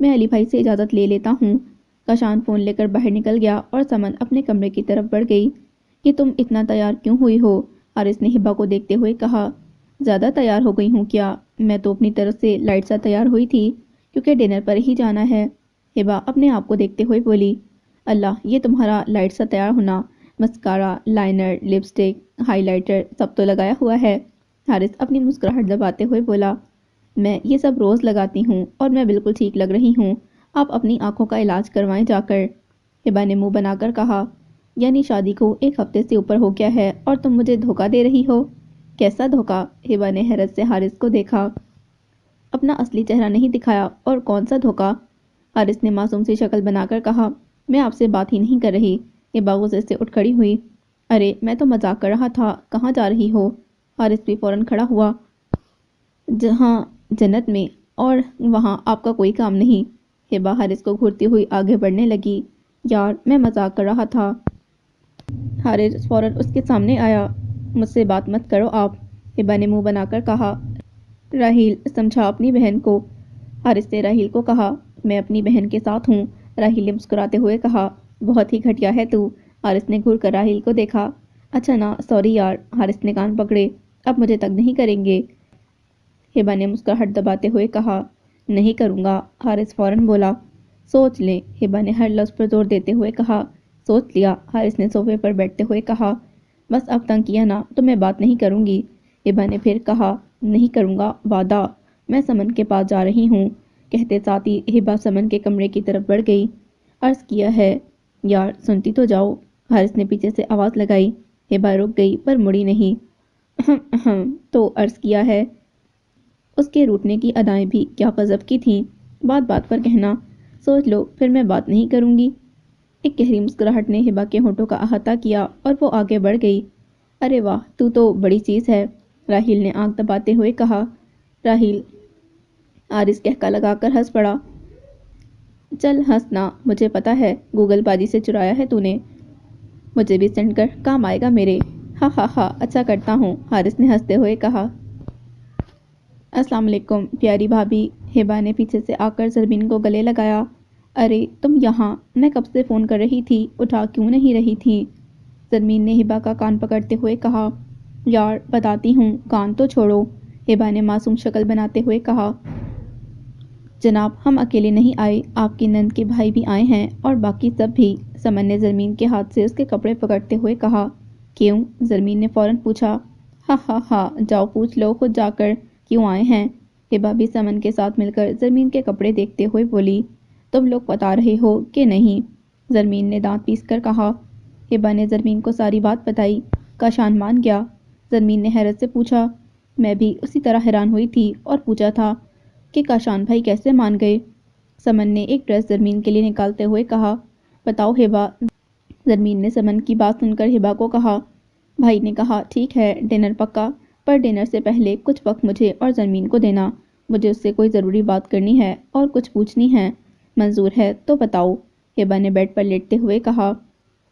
میں علی بھائی سے اجازت لے لیتا ہوں۔ کاشان فون لے کر باہر نکل گیا اور سمن اپنے کمرے کی طرف بڑھ گئی۔ کہ تم اتنا تیار کیوں ہوئی ہو؟ حارث نے ہبا کو دیکھتے ہوئے کہا۔ زیادہ تیار ہو گئی ہوں کیا؟ میں تو اپنی طرف سے لائٹ سا تیار ہوئی تھی کیونکہ ڈنر پر ہی جانا ہے۔ ہبا اپنے آپ کو دیکھتے ہوئے بولی۔ اللہ، یہ تمہارا لائٹ سا تیار ہونا، mascara, liner, lipstick, highlighter سب تو لگایا ہوا ہے۔ حارث اپنی مسکراہٹ دباتے ہوئے بولا۔ میں یہ سب روز لگاتی ہوں اور میں بالکل ٹھیک لگ رہی ہوں۔ آپ اپنی آنکھوں کا علاج کروائیں جا کر۔ ہبا نے منہ بنا کر کہا۔ یعنی شادی کو 1 ہفتے سے اوپر ہو گیا ہے اور تم مجھے دھوکہ دے رہی ہو؟ کیسا دھوکہ؟ ہبا نے حیرت سے حارث کو دیکھا۔ اپنا اصلی چہرہ نہیں دکھایا اور کون سا دھوکہ؟ حارث نے معصوم سی شکل بنا کر کہا۔ میں آپ سے بات ہی نہیں کر رہی۔ ہبا غصے سے اٹھ کھڑی ہوئی۔ ارے میں تو مذاق کر رہا تھا، کہاں جا رہی ہو؟ حارث بھی فوراً کھڑا ہوا۔ جہاں جنت میں، اور وہاں آپ کا کوئی کام نہیں۔ ہبا حارث کو گھورتی ہوئی آگے بڑھنے لگی۔ یار میں مذاق کر رہا تھا۔ حارث فوراً اس کے سامنے آیا۔ مجھ سے بات مت کرو آپ، ہبا نے منہ بنا کر کہا۔ راحیل سمجھا اپنی بہن کو۔ حارث نے راحیل کو کہا۔ میں اپنی بہن کے ساتھ ہوں، راحیل نے مسکراتے ہوئے کہا۔ بہت ہی گھٹیا ہے تو، حارث نے گھور کر راحیل کو دیکھا۔ اچھا نا، سوری یار، حارث نے کان پکڑے۔ اب مجھے تنگ نہیں کریں گے؟ ہبا نے مسکراہٹ دباتے ہوئے کہا۔ نہیں کروں گا، حارث فوراً بولا۔ سوچ لیں، ہبا نے ہر لفظ پر زور دیتے ہوئے کہا۔ سوچ لیا، حارث نے صوفے پر بیٹھتے ہوئے کہا۔ بس اب تنگ کیا نا تو میں بات نہیں کروں گی، ہبا نے پھر کہا۔ نہیں کروں گا، وعدہ۔ میں سمن کے پاس جا رہی ہوں، کہتے ساتھ ہی ہبا سمن کے کمرے کی طرف بڑھ گئی۔ عرض کیا ہے، یار سنتی تو جاؤ، حارث نے پیچھے سے آواز لگائی۔ ہبا رک گئی پر مڑی نہیں۔ تو عرض کیا ہے۔ اس کے روٹنے کی ادائیں بھی کیا غضب کی تھیں، بات بات پر کہنا۔ سوچ لو پھر میں بات نہیں کروں گی۔ ایک گہری مسکراہٹ نے ہبا کے ہونٹوں کا احاطہ کیا اور وہ آگے بڑھ گئی۔ ارے واہ، تو بڑی چیز ہے، راحیل نے آنکھ دباتے ہوئے کہا۔ راحیل؟ حارث کہکا لگا کر ہنس پڑا۔ چل ہنس نا، مجھے پتا ہے گوگل بازی سے چرایا ہے تو نے، مجھے بھی سینڈ کر، کام آئے گا میرے۔ ہاں ہاں ہاں، اچھا کرتا ہوں، حارث نے ہنستے ہوئے کہا۔ السلام علیکم پیاری بھابھی، ہبا نے پیچھے سے آ کر زرمین کو گلے لگایا۔ ارے تم یہاں، میں کب سے فون کر رہی تھی، اٹھا کیوں نہیں رہی تھی؟ زرمین نے ہبا کا کان پکڑتے ہوئے کہا۔ یار بتاتی ہوں، کان تو چھوڑو، ہبا نے معصوم شکل بناتے ہوئے کہا۔ جناب ہم اکیلے نہیں آئے، آپ کی نند کے بھائی بھی آئے ہیں اور باقی سب بھی، سمن نے زرمین کے ہاتھ سے اس کے کپڑے پکڑتے ہوئے کہا۔ کیوں؟ زرمین نے فوراً پوچھا۔ ہاں ہاں ہاں، جاؤ پوچھ لو خود جا کر کیوں آئے ہیں، ہبا بھی سمن کے ساتھ مل کر زرمین کے کپڑے دیکھتے ہوئے بولی۔ تم لوگ بتا رہے ہو کہ نہیں، زرمین نے دانت پیس کر کہا۔ ہبا نے زرمین کو ساری بات بتائی۔ کاشان مان گیا؟ زرمین نے حیرت سے پوچھا۔ میں بھی اسی طرح حیران ہوئی تھی اور پوچھا تھا کہ کاشان بھائی کیسے مان گئے؟ سمن نے ایک ڈریس زرمین کے لیے نکالتے ہوئے کہا۔ بتاؤ ہبا، زرمین نے سمن کی بات سن کر ہبا کو کہا۔ بھائی نے کہا ٹھیک ہے، ڈنر پکا، پر ڈنر سے پہلے کچھ وقت مجھے اور زرمین کو دینا، مجھے اس سے کوئی ضروری بات کرنی ہے اور کچھ پوچھنی ہے، منظور ہے تو بتاؤ، ہبا نے بیڈ پر لیٹتے ہوئے کہا۔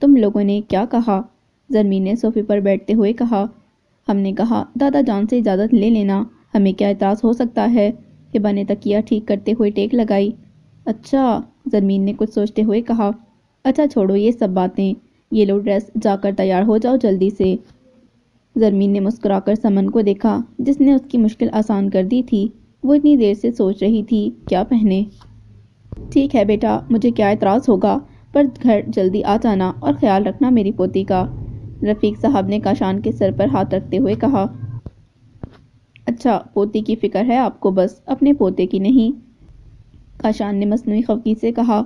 تم لوگوں نے کیا کہا؟ زرمین نے صوفے پر بیٹھتے ہوئے کہا۔ ہم نے کہا دادا جان سے اجازت لے لینا، ہمیں کیا اعتراض ہو سکتا ہے، ہبا نے تکیہ ٹھیک کرتے ہوئے ٹیک لگائی۔ اچھا، زرمین نے کچھ سوچتے ہوئے کہا۔ اچھا چھوڑو یہ سب باتیں، یہ لو ڈریس، جا کر تیار ہو جاؤ جلدی سے۔ زرمین نے مسکرا کر سمن کو دیکھا، جس نے اس کی مشکل آسان کر دی تھی۔ وہ اتنی دیر سے سوچ رہی تھی کیا پہنے۔ ٹھیک ہے بیٹا، مجھے کیا اعتراض ہوگا، پر گھر جلدی آ جانا اور خیال رکھنا میری پوتی کا، رفیق صاحب نے کاشان کے سر پر ہاتھ رکھتے ہوئے کہا۔ اچھا پوتی کی فکر ہے آپ کو، بس اپنے پوتے کی نہیں، کاشان نے مصنوعی خفگی سے کہا۔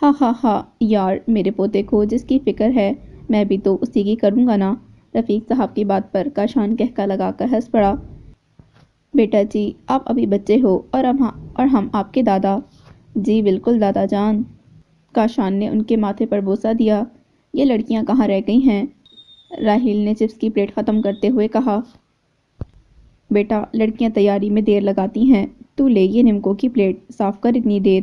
ہاں ہاں ہاں یار، میرے پوتے کو جس کی فکر ہے میں بھی تو اسی کی کروں گا نا، رفیق صاحب کی بات پر کاشان کہکا لگا کر ہنس پڑا۔ بیٹا جی آپ ابھی بچے ہو اور ہم آپ کے دادا۔ جی بالکل دادا جان، کاشان نے ان کے ماتھے پر بوسہ دیا۔ یہ لڑکیاں کہاں رہ گئی ہیں؟ راحیل نے چپس کی پلیٹ ختم کرتے ہوئے کہا۔ بیٹا لڑکیاں تیاری میں دیر لگاتی ہیں، تو لے یہ نمکو کی پلیٹ، صاف کر اتنی دیر،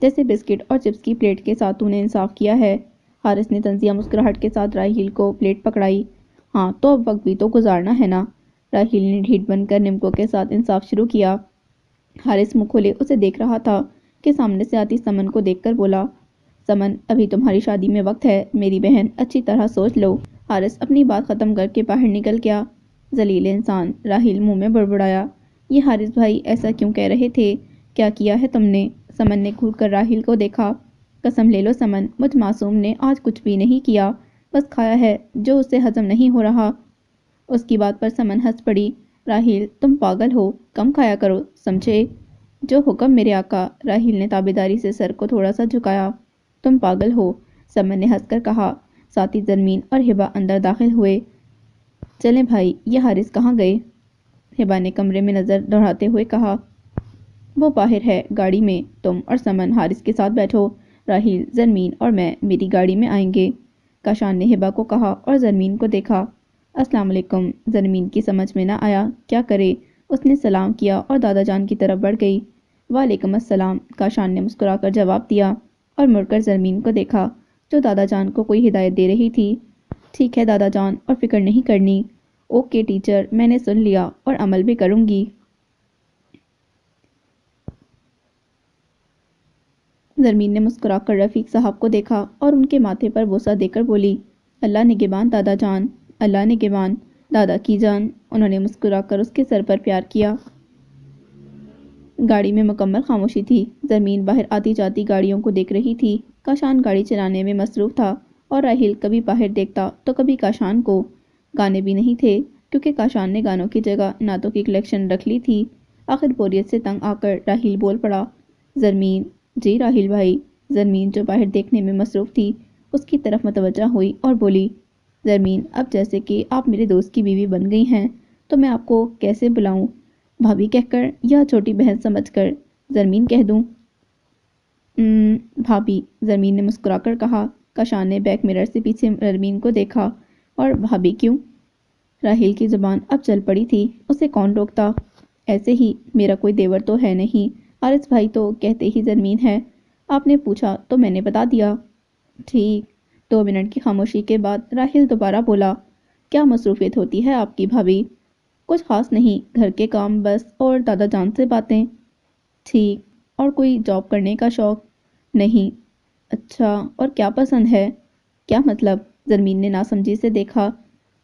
جیسے بسکٹ اور چپس کی پلیٹ کے ساتھ تو نے انصاف کیا ہے۔ حارث نے طنزیہ مسکراہٹ کے ساتھ راحیل کو پلیٹ پکڑائی۔ ہاں تو اب وقت بھی تو گزارنا ہے نا، راحیل نے ڈھیٹ بن کر نمکو کے ساتھ انصاف شروع کیا۔ حارث منہ کھولے اسے دیکھ رہا تھا کہ سامنے سے آتی سمن کو دیکھ کر بولا، سمن ابھی تمہاری شادی میں وقت ہے میری بہن، اچھی طرح سوچ لو۔ حارث اپنی بات ختم کر کے باہر نکل گیا۔ ذلیل انسان، راحیل منہ میں بڑبڑایا۔ یہ حارث بھائی ایسا کیوں کہہ رہے تھے؟ کیا کیا ہے تم نے؟ سمن نے گھور کر راحیل کو دیکھا۔ قسم لے لو سمن، مجھ معصوم نے آج کچھ بھی نہیں کیا، بس کھایا ہے جو اسے ہضم نہیں ہو رہا۔ اس کی بات پر سمن ہنس پڑی۔ راحیل تم پاگل ہو، کم کھایا کرو، سمجھے؟ جو حکم میرے آقا۔ راحیل نے تابعداری سے سر کو تھوڑا سا جھکایا۔ تم پاگل ہو، سمن نے ہنس کر کہا۔ ساتھی زرمین اور ہبا اندر داخل ہوئے۔ چلیں بھائی، یہ حارث کہاں گئے؟ ہبا نے کمرے میں نظر دوڑاتے ہوئے کہا۔ وہ باہر ہے گاڑی میں، تم اور سمن حارث کے ساتھ بیٹھو، راحیل، زرمین اور میں میری گاڑی میں آئیں گے، کاشان نے ہبا کو کہا اور زرمین کو دیکھا۔ السلام علیکم۔ زرمین کی سمجھ میں نہ آیا کیا کرے، اس نے سلام کیا اور دادا جان کی طرف بڑھ گئی۔ وعلیکم السلام، کاشان نے مسکرا کر جواب دیا اور مڑ کر زرمین کو دیکھا جو دادا جان کو کوئی ہدایت دے رہی تھی۔ ٹھیک ہے دادا جان، اور فکر نہیں کرنی۔ اوکے ٹیچر، میں نے سن لیا اور عمل بھی کروں گی۔ زرمین نے مسکرا کر رفیق صاحب کو دیکھا اور ان کے ماتھے پر بوسہ دے کر بولی، اللہ نگہبان دادا جان، اللہ نگہبان دادا کی جان۔ انہوں نے مسکرا کر اس کے سر پر پیار کیا۔ گاڑی میں مکمل خاموشی تھی۔ زرمین باہر آتی جاتی گاڑیوں کو دیکھ رہی تھی۔ کاشان گاڑی چلانے میں مصروف تھا اور راحیل کبھی باہر دیکھتا تو کبھی کاشان کو۔ گانے بھی نہیں تھے کیونکہ کاشان نے گانوں کی جگہ نعتوں کی کلیکشن رکھ لی تھی۔ آخر بوریت سے تنگ آ کر راحیل بول پڑا، زرمین۔ جی راحیل بھائی۔ زرمین جو باہر دیکھنے میں مصروف تھی اس کی طرف متوجہ ہوئی اور بولی، زرمین اب جیسے کہ آپ میرے دوست کی بیوی بن گئی ہیں تو میں آپ کو کیسے بلاؤں، بھابھی کہہ کر یا چھوٹی بہن سمجھ کر؟ زرمین کہہ دوں؟ بھابھی، زرمین نے مسکرا کر کہا۔ کاشان نے بیک مرر سے پیچھے زرمین کو دیکھا، اور بھابھی کیوں؟ راحیل کی زبان اب چل پڑی تھی، اسے کون روکتا؟ ایسے ہی، میرا کوئی دیور تو ہے نہیں، حارث بھائی تو کہتے ہی زرمین ہے، آپ نے پوچھا تو میں نے بتا دیا۔ ٹھیک۔ 2 منٹ کی خاموشی کے بعد راحیل دوبارہ بولا، کیا مصروفیت ہوتی ہے آپ کی بھابھی؟ کچھ خاص نہیں، گھر کے کام بس، اور دادا جان سے باتیں۔ ٹھیک، اور کوئی جاب کرنے کا شوق؟ نہیں۔ اچھا، اور کیا پسند ہے؟ کیا مطلب؟ زرمین نے ناسمجھی سے دیکھا۔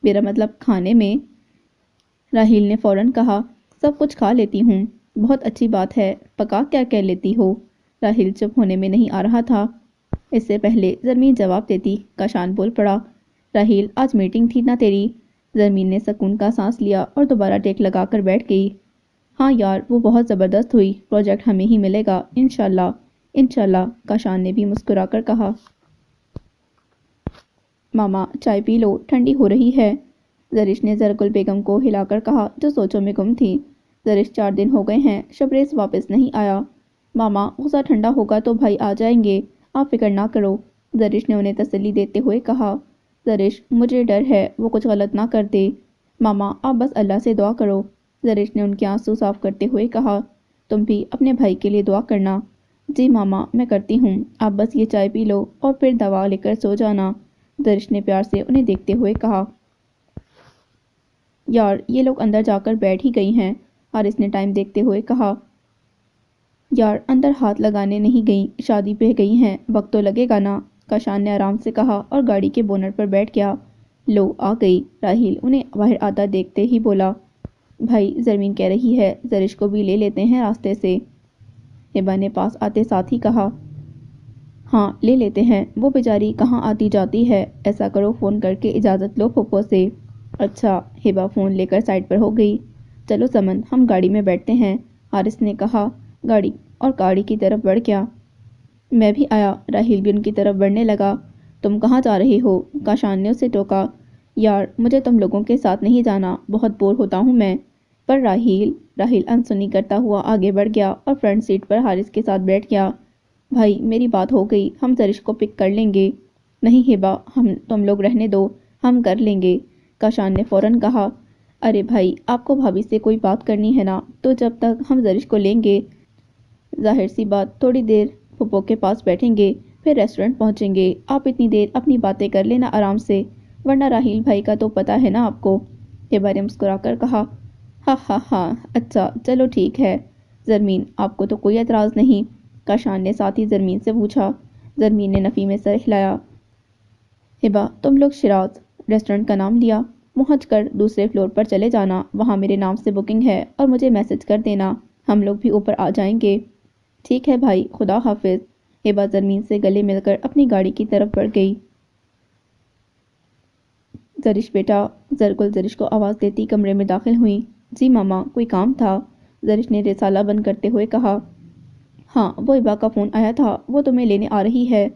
میرا مطلب کھانے میں۔ راحیل نے فوراً کہا، سب کچھ کھا لیتی ہوں۔ بہت اچھی بات ہے، پکا کیا کہہ لیتی ہو؟ راحیل چپ ہونے میں نہیں آ رہا تھا۔ اس سے پہلے زرمین جواب دیتی، کاشان بول پڑا، راحیل آج میٹنگ تھی نا تیری؟ زرمین نے سکون کا سانس لیا اور دوبارہ ٹیک لگا کر بیٹھ گئی۔ ہاں یار، وہ بہت زبردست ہوئی، پروجیکٹ ہمیں ہی ملے گا انشاءاللہ۔ انشاءاللہ، کاشان نے بھی مسکرا کر کہا۔ ماما چائے پی لو، ٹھنڈی ہو رہی ہے، زرش نے زرگل بیگم کو ہلا کر کہا جو سوچوں میں گم تھی۔ زرش 4 دن ہو گئے ہیں شبریز واپس نہیں آیا۔ ماما غصہ ٹھنڈا ہوگا تو بھائی آ جائیں گے، آپ فکر نہ کرو، زرش نے انہیں تسلی دیتے ہوئے کہا۔ زرش مجھے ڈر ہے وہ کچھ غلط نہ کر دے۔ ماما آپ بس اللہ سے دعا کرو، زرش نے ان کے آنسو صاف کرتے ہوئے کہا۔ تم بھی اپنے بھائی کے لیے دعا کرنا۔ جی ماما میں کرتی ہوں، آپ بس یہ چائے پی لو اور پھر دوا لے کر سو جانا، زرش نے پیار سے انہیں دیکھتے ہوئے کہا۔ یار یہ لوگ اندر جا کر بیٹھ ہی گئی ہیں، حارث نے ٹائم دیکھتے ہوئے کہا۔ یار اندر ہاتھ لگانے نہیں گئیں، شادی پہ گئی ہیں، وقت تو لگے گا نا، کاشان نے آرام سے کہا اور گاڑی کے بونٹ پر بیٹھ گیا۔ لو آ گئی، راحیل انہیں باہر آتا دیکھتے ہی بولا۔ بھائی زرمین کہہ رہی ہے زرش کو بھی لے لیتے ہیں راستے سے، ہبا نے پاس آتے ساتھ ہی کہا۔ ہاں لے لیتے ہیں، وہ بیچاری کہاں آتی جاتی ہے، ایسا کرو فون کر کے اجازت لو پھپھو سے۔ اچھا، ہبا فون لے کر سائڈ پر ہو گئی۔ چلو سمن ہم گاڑی میں بیٹھتے ہیں، حارث نے کہا گاڑی کی طرف بڑھ گیا۔ میں بھی آیا، راحیل بھی ان کی طرف بڑھنے لگا۔ تم کہاں جا رہے ہو؟ کاشان نے اسے ٹوکا۔ یار مجھے تم لوگوں کے ساتھ نہیں جانا، بہت بور ہوتا ہوں میں۔ پر راحیل انسنی کرتا ہوا آگے بڑھ گیا اور فرنٹ سیٹ پر حارث کے ساتھ بیٹھ گیا۔ بھائی میری بات ہو گئی، ہم زرش کو پک کر لیں گے۔ نہیں ہبا، تم لوگ رہنے دو، ہم کر لیں گے، کاشان نے فوراً کہا۔ ارے بھائی آپ کو بھابھی سے کوئی بات کرنی ہے نا، تو جب تک ہم زرش کو لیں گے، ظاہر سی بات تھوڑی دیر پھپھو کے پاس بیٹھیں گے، پھر ریسٹورنٹ پہنچیں گے، آپ اتنی دیر اپنی باتیں کر لینا آرام سے، ورنہ راحیل بھائی کا تو پتہ ہے نا آپ کو، ہبا نے مسکرا کر کہا۔ ہاں ہاں ہاں، اچھا چلو ٹھیک ہے، زرمین آپ کو تو کوئی اعتراض نہیں؟ کاشان نے ساتھ ہی زرمین سے پوچھا۔ زرمین نے نفی میں سر ہلایا۔ ہبا تم لوگ شیراز ریسٹورنٹ کا نام لیا، پہنچ کر دوسرے فلور پر چلے جانا، وہاں میرے نام سے بکنگ ہے اور مجھے میسج کر دینا، ہم لوگ بھی اوپر آ جائیں گے۔ ٹھیک ہے بھائی، خدا حافظ۔ ہبا زرمین سے گلے مل کر اپنی گاڑی کی طرف بڑھ گئی۔ زرش بیٹا، زرگل زرش کو آواز دیتی کمرے میں داخل ہوئی۔ جی ماما، کوئی کام تھا؟ زرش نے رسالہ بند کرتے ہوئے کہا۔ ہاں، وہ ہبا کا فون آیا تھا، وہ تمہیں لینے آ رہی ہے۔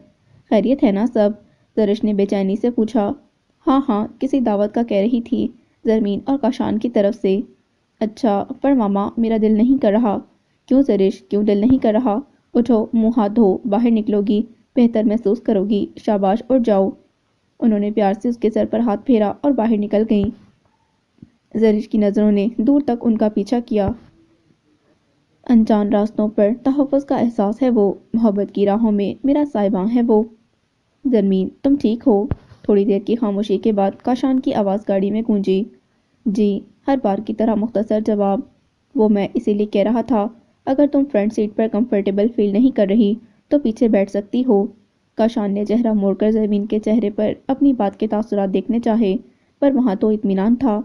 خیریت ہے نا سب؟ زرش نے بے چینی سے پوچھا۔ ہاں ہاں، کسی دعوت کا کہہ رہی تھی، زرمین اور کاشان کی طرف سے۔ اچھا، پر ماما میرا دل نہیں کر رہا۔ کیوں زرش، کیوں دل نہیں کر رہا؟ اٹھو، منہ ہاتھ دھو، باہر نکلو گی، بہتر محسوس کرو گی، شاباش اٹھ جاؤ۔ انہوں نے پیار سے اس کے سر پر ہاتھ پھیرا اور باہر نکل گئیں۔ زرش کی نظروں نے دور تک ان کا پیچھا کیا۔ انجان راستوں پر تحفظ کا احساس ہے وہ، محبت کی راہوں میں میرا سائباں ہے وہ۔ زرمین، تم ٹھیک ہو؟ تھوڑی دیر کی خاموشی کے بعد کاشان کی آواز گاڑی میں گونجی۔ جی، ہر بار کی طرح مختصر جواب۔ وہ میں اسی لیے کہہ رہا تھا، اگر تم فرنٹ سیٹ پر کمفرٹیبل فیل نہیں کر رہی تو پیچھے بیٹھ سکتی ہو۔ کاشان نے چہرہ موڑ کر زرمین کے چہرے پر اپنی بات کے تاثرات دیکھنے چاہے، پر وہاں تو اطمینان تھا۔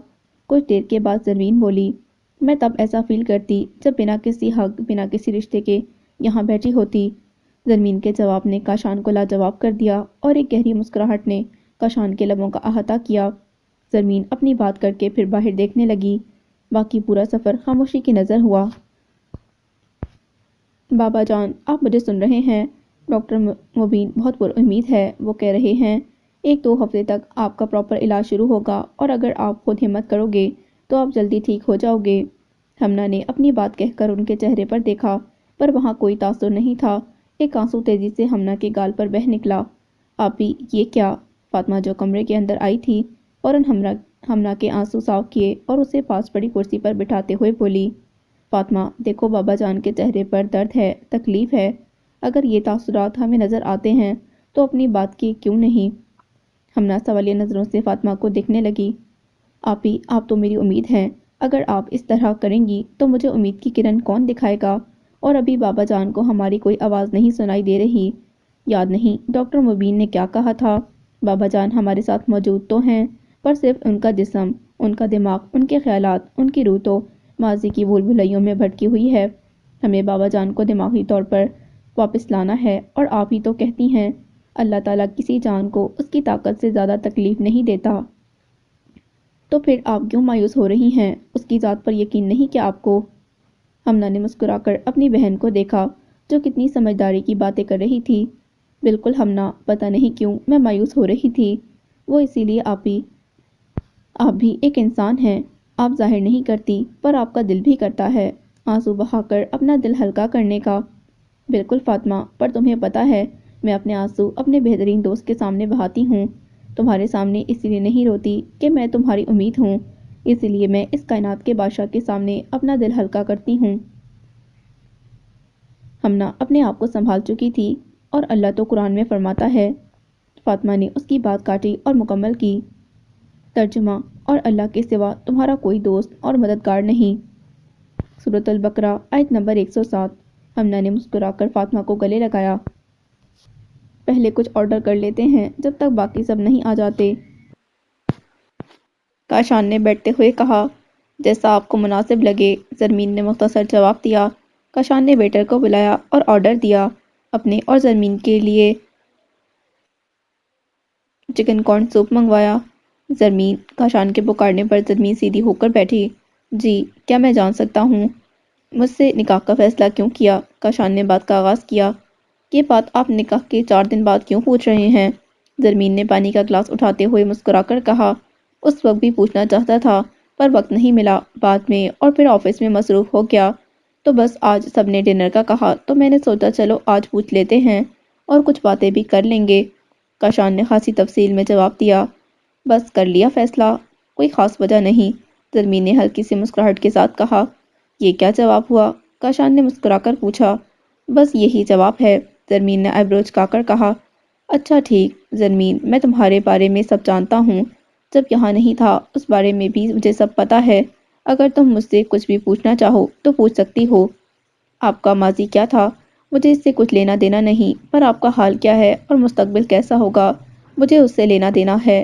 کچھ دیر کے بعد زرمین بولی، میں تب ایسا فیل کرتی جب بنا کسی حق، بنا کسی رشتے کے یہاں بیٹھی ہوتی۔ زرمین کے جواب نے کاشان کو لاجواب کر دیا اور ایک گہری مسکراہٹ نے کاشان کے لبوں کا احاطہ کیا۔ زرمین اپنی بات کر کے پھر باہر دیکھنے لگی۔ باقی پورا سفر خاموشی کی نظر ہوا۔ بابا جان، آپ مجھے سن رہے ہیں؟ ڈاکٹر مبین بہت پر امید ہے، وہ کہہ رہے ہیں 1-2 ہفتے تک آپ کا پراپر علاج شروع ہوگا اور اگر آپ خود ہمت کرو گے تو آپ جلدی ٹھیک ہو جاؤ گے۔ ہمنا نے اپنی بات کہہ کر ان کے چہرے پر دیکھا، پر وہاں کوئی تاثر نہیں تھا۔ ایک آنسو تیزی سے ہمنا کے گال پر بہہ نکلا۔ آپی، یہ کیا؟ فاطمہ جو کمرے کے اندر آئی تھی، فوراً ہمنا کے آنسو صاف کیے اور اسے پاس پڑی کرسی پر بٹھاتے ہوئے بولی، فاطمہ دیکھو، بابا جان کے چہرے پر درد ہے، تکلیف ہے، اگر یہ تاثرات ہمیں نظر آتے ہیں تو اپنی بات کی کیوں نہیں؟ ہمنا سوالیہ نظروں سے فاطمہ کو دیکھنے لگی۔ آپی، آپ تو میری امید ہیں، اگر آپ اس طرح کریں گی تو مجھے امید کی کرن کون دکھائے گا؟ اور ابھی بابا جان کو ہماری کوئی آواز نہیں سنائی دے رہی؟ یاد نہیں ڈاکٹر مبین نے کیا کہا تھا؟ بابا جان ہمارے ساتھ موجود تو ہیں، پر صرف ان کا جسم، ان کا دماغ، ان کے خیالات، ان کی روح تو ماضی کی بھول بھلائیوں میں بھٹکی ہوئی ہے۔ ہمیں بابا جان کو دماغی طور پر واپس لانا ہے، اور آپ ہی تو کہتی ہیں اللہ تعالیٰ کسی جان کو اس کی طاقت سے زیادہ تکلیف نہیں دیتا۔ تو پھر آپ کیوں مایوس ہو رہی ہیں؟ اس کی ذات پر یقین نہیں کیا آپ کو؟ ہمنا نے مسکرا کر اپنی بہن کو دیکھا جو کتنی سمجھداری کی باتیں کر رہی تھی۔ بالکل ہمنا، پتہ نہیں کیوں میں مایوس ہو رہی تھی، وہ اسی لیے آپی، آپ بھی ایک انسان ہیں، آپ ظاہر نہیں کرتی پر آپ کا دل بھی کرتا ہے آنسو بہا کر اپنا دل ہلکا کرنے کا۔ بالکل فاطمہ، پر تمہیں پتہ ہے میں اپنے آنسو اپنے بہترین دوست کے سامنے بہاتی ہوں، تمہارے سامنے اسی لیے نہیں روتی کہ میں تمہاری امید ہوں، اسی لیے میں اس کائنات کے بادشاہ کے سامنے اپنا دل ہلکا کرتی ہوں۔ ہمنا اپنے آپ کو سنبھال چکی تھی، اور اللہ تو قرآن میں فرماتا ہے۔ فاطمہ نے اس کی بات کاٹی اور مکمل کی، ترجمہ، اور اللہ کے سوا تمہارا کوئی دوست اور مددگار نہیں۔ سورۃ البقرہ آیت نمبر 107۔ ہمنا نے مسکرا کر فاطمہ کو گلے لگایا۔ پہلے کچھ آرڈر کر لیتے ہیں جب تک باقی سب نہیں آ جاتے، کاشان نے بیٹھتے ہوئے کہا۔ جیسا آپ کو مناسب لگے، زرمین نے مختصر جواب دیا۔ کاشان نے ویٹر کو بلایا اور آرڈر دیا، اپنے اور زرمین کے لیے چکن کارن سوپ منگوایا۔ زرمین، کاشان کے پکارنے پر زرمین سیدھی ہو کر بیٹھی۔ جی، کیا میں جان سکتا ہوں مجھ سے نکاح کا فیصلہ کیوں کیا؟ کاشان نے بات کا آغاز کیا۔ یہ بات آپ نکاح کے 4 دن بعد کیوں پوچھ رہے ہیں؟ زرمین نے پانی کا گلاس اٹھاتے ہوئے مسکرا کر کہا۔ اس وقت بھی پوچھنا چاہتا تھا، پر وقت نہیں ملا، بعد میں، اور پھر آفس میں مصروف ہو گیا، تو بس آج سب نے ڈنر کا کہا تو میں نے سوچا چلو آج پوچھ لیتے ہیں، اور کچھ باتیں بھی کر لیں گے۔ کاشان نے خاصی تفصیل میں جواب دیا۔ بس کر لیا فیصلہ؟ کوئی خاص وجہ نہیں، زرمین نے ہلکی سی مسکراہٹ کے ساتھ کہا۔ یہ کیا جواب ہوا؟ کاشان نے مسکرا کر پوچھا۔ بس یہی جواب ہے، زرمین نے آئیبرو جھکا کر کہا۔ اچھا ٹھیک، زرمین، میں تمہارے بارے میں سب جانتا ہوں، جب یہاں نہیں تھا اس بارے میں بھی مجھے سب پتا ہے، اگر تم مجھ سے کچھ بھی پوچھنا چاہو تو پوچھ سکتی ہو۔ آپ کا ماضی کیا تھا؟ مجھے اس سے کچھ لینا دینا نہیں، پر آپ کا حال کیا ہے اور مستقبل کیسا ہوگا، مجھے اس سے لینا دینا ہے۔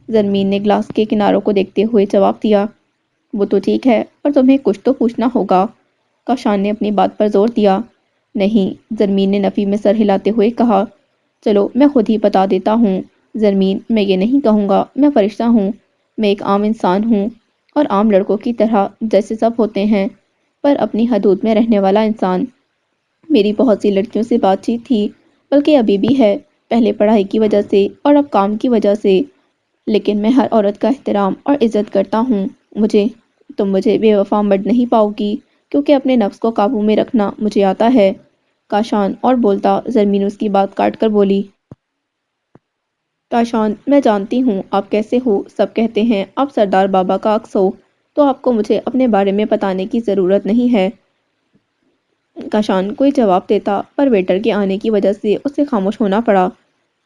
زرمین نے گلاس کے کناروں کو دیکھتے ہوئے جواب دیا۔ وہ تو ٹھیک ہے، پر تمہیں کچھ تو پوچھنا ہوگا۔ کاشان نے اپنی بات پر زور دیا۔ نہیں، زرمین نے نفی میں سر ہلاتے ہوئے کہا۔ چلو میں خود ہی بتا دیتا ہوں۔ زرمین، میں یہ نہیں کہوں گا میں فرشتہ ہوں، میں ایک عام انسان ہوں، اور عام لڑکوں کی طرح جیسے سب ہوتے ہیں، پر اپنی حدود میں رہنے والا انسان۔ میری بہت سی لڑکیوں سے بات چیت تھی، بلکہ ابھی بھی ہے، پہلے پڑھائی کی وجہ سے اور اب کام کی وجہ سے، لیکن میں ہر عورت کا احترام اور عزت کرتا ہوں۔ تم مجھے بے وفا مرد نہیں پاؤ گی، کیونکہ اپنے نفس کو قابو میں رکھنا مجھے آتا ہے۔ کاشان اور بولتا، زرمین اس کی بات کاٹ کر بولی۔ کاشان، میں جانتی ہوں آپ کیسے ہو، سب کہتے ہیں آپ سردار بابا کا عکس ہو، تو آپ کو مجھے اپنے بارے میں بتانے کی ضرورت نہیں ہے۔ کاشان کوئی جواب دیتا، پر ویٹر کے آنے کی وجہ سے اسے خاموش ہونا پڑا۔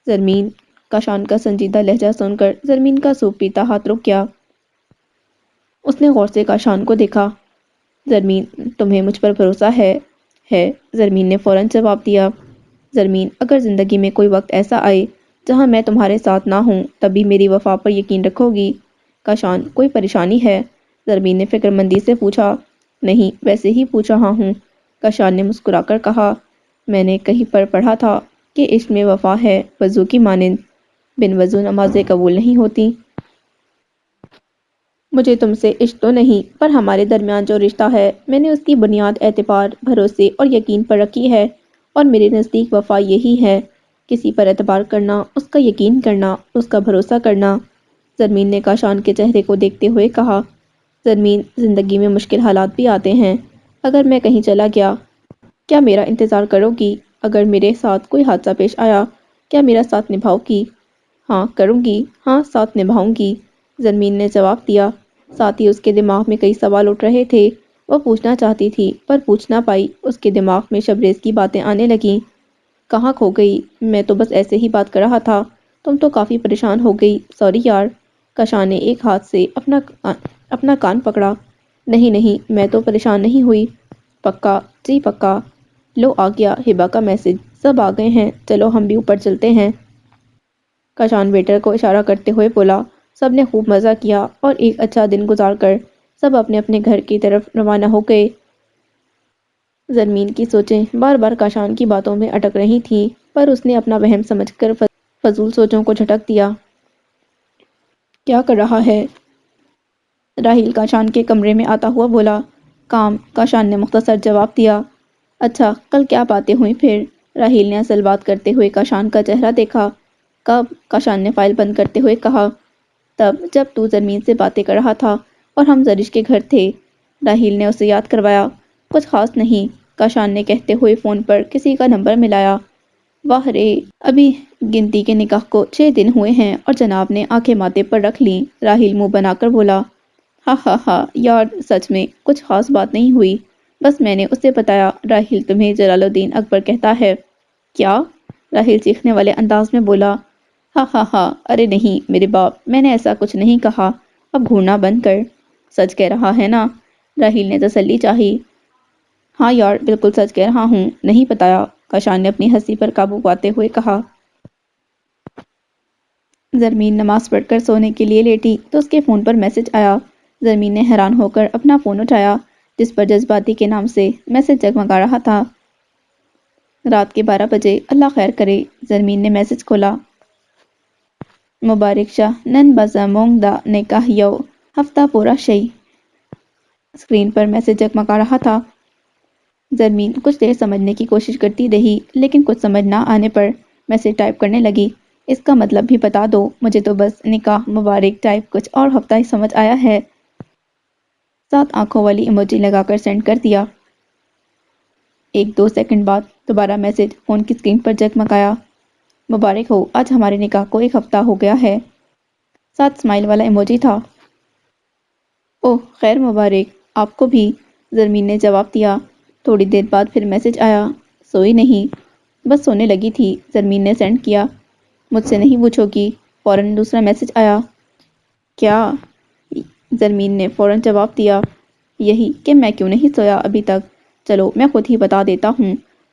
زرمین، کاشان کا سنجیدہ لہجہ سن کر زرمین کا سوپ پیتا ہاتھ رک گیا۔ اس نے غور سے کاشان کو دیکھا۔ زرمین، تمہیں مجھ پر بھروسہ ہے؟ ہے، زرمین نے فوراً جواب دیا۔ زرمین، اگر زندگی میں کوئی وقت ایسا آئے جہاں میں تمہارے ساتھ نہ ہوں، تب بھی میری وفا پر یقین رکھو گی؟ کاشان، کوئی پریشانی ہے؟ زرمین نے فکر مندی سے پوچھا۔ نہیں، ویسے ہی پوچھ رہا ہوں، کاشان نے مسکرا کر کہا۔ میں نے کہیں پر پڑھا تھا کہ عشق میں وفا ہے وضو کی مانند، بن وضو نمازیں قبول نہیں ہوتی۔ مجھے تم سے عشق تو نہیں، پر ہمارے درمیان جو رشتہ ہے، میں نے اس کی بنیاد اعتبار، بھروسے اور یقین پر رکھی ہے، اور میرے نزدیک وفا یہی ہے، کسی پر اعتبار کرنا، اس کا یقین کرنا، اس کا بھروسہ کرنا۔ زرمین نے کاشان کے چہرے کو دیکھتے ہوئے کہا۔ زرمین، زندگی میں مشکل حالات بھی آتے ہیں، اگر میں کہیں چلا گیا، کیا میرا انتظار کرو گی؟ اگر میرے ساتھ کوئی حادثہ پیش آیا، کیا میرا ساتھ نبھاؤ گی؟ ہاں کروں گی، ہاں ساتھ نبھاؤں گی، زرمین نے جواب دیا۔ ساتھ ہی اس کے دماغ میں کئی سوال اٹھ رہے تھے، وہ پوچھنا چاہتی تھی پر پوچھ نہ پائی، اس کے دماغ میں شبریز کی باتیں آنے لگیں۔ کہاں کھو گئی؟ میں تو بس ایسے ہی بات کر رہا تھا، تم تو کافی پریشان ہو گئی، سوری یار۔ کاشان نے ایک ہاتھ سے اپنا کان پکڑا۔ نہیں نہیں، میں تو پریشان نہیں ہوئی۔ پکا؟ جی پکا۔ لو آ گیا ہبا کا میسج، سب آ گئے ہیں، چلو ہم بھی اوپر چلتے ہیں۔ کاشان ویٹر کو اشارہ کرتے ہوئے بولا۔ سب نے خوب مزہ کیا اور ایک اچھا دن گزار کر سب اپنے اپنے گھر کی طرف روانہ ہو گئے۔ زرمین کی سوچیں بار بار کاشان کی باتوں میں اٹک رہی تھیں، پر اس نے اپنا وہم سمجھ کر فضول سوچوں کو جھٹک دیا۔ کیا کر رہا ہے؟ راہیل کاشان کے کمرے میں آتا ہوا بولا۔ کام، کاشان نے مختصر جواب دیا۔ اچھا، کل کیا باتیں ہوئیں پھر؟ راہیل نے اصل بات کرتے ہوئے کاشان کا چہرہ دیکھا۔ کب؟ کاشان نے فائل بند کرتے ہوئے کہا۔ تب جب تو زرمین سے باتیں کر رہا تھا اور ہم زرش کے گھر تھے، راہیل نے اسے یاد کروایا۔ کچھ خاص نہیں، کاشان نے کہتے ہوئے فون پر کسی کا نمبر ملایا۔ واہ رے، ابھی گنتی کے نکاح کو 6 دن ہوئے ہیں اور جناب نے آنکھیں ماتھے پر رکھ لیں، راہیل منہ بنا کر بولا۔ ہاں ہاں ہاں یار، سچ میں کچھ خاص بات نہیں ہوئی، بس میں نے اسے بتایا راہیل تمہیں جلال الدین اکبر کہتا ہے۔ کیا؟ راہیل چیخنے والے انداز میں بولا۔ ہاں ہاں ہاں، ارے نہیں میرے باپ، میں نے ایسا کچھ نہیں کہا، اب گھورنا بند کر۔ سچ کہہ رہا ہے نا؟ راہیل نے تسلی چاہی۔ ہاں یار، بالکل سچ کہہ رہا ہوں، نہیں بتایا، کاشان نے اپنی ہنسی پر قابو پاتے ہوئے کہا۔ زرمین نماز پڑھ کر سونے کے لیے لیٹی تو اس کے فون پر میسج آیا۔ زرمین نے حیران ہو کر اپنا فون اٹھایا، جس پر جذباتی کے نام سے میسج جگمگا رہا تھا۔ رات کے 12 بجے، اللہ خیر کرے، زرمین نے میسج کھولا۔ مبارک شاہ نن بزامونگ دا نکاح یو ہفتہ پورا شئی۔ اسکرین پر میسج جگمگا رہا تھا۔ زرمین کچھ دیر سمجھنے کی کوشش کرتی رہی، لیکن کچھ سمجھ نہ آنے پر میسج ٹائپ کرنے لگی۔ اس کا مطلب بھی بتا دو، مجھے تو بس نکاح مبارک ٹائپ کچھ اور ہفتہ ہی سمجھ آیا ہے۔ 7 آنکھوں والی ایموجی لگا کر سینڈ کر دیا۔ 1-2 سیکنڈ بعد دوبارہ میسج فون کی اسکرین پر جگمگایا۔ مبارک ہو، آج ہمارے نکاح کو 1 ہفتہ ہو گیا ہے۔ 7 اسمائل والا ایموجی تھا۔ اوہ خیر مبارک، آپ کو بھی، زرمین نے جواب دیا۔ تھوڑی دیر بعد پھر میسج آیا۔ سوئی نہیں؟ بس سونے لگی تھی، زرمین نے سینڈ کیا۔ مجھ سے نہیں پوچھو گی؟ فوراً دوسرا میسج آیا۔ کیا؟ زرمین نے فوراً جواب دیا۔ یہی کہ میں کیوں نہیں سویا ابھی تک، چلو میں خود ہی بتا دیتا ہوں۔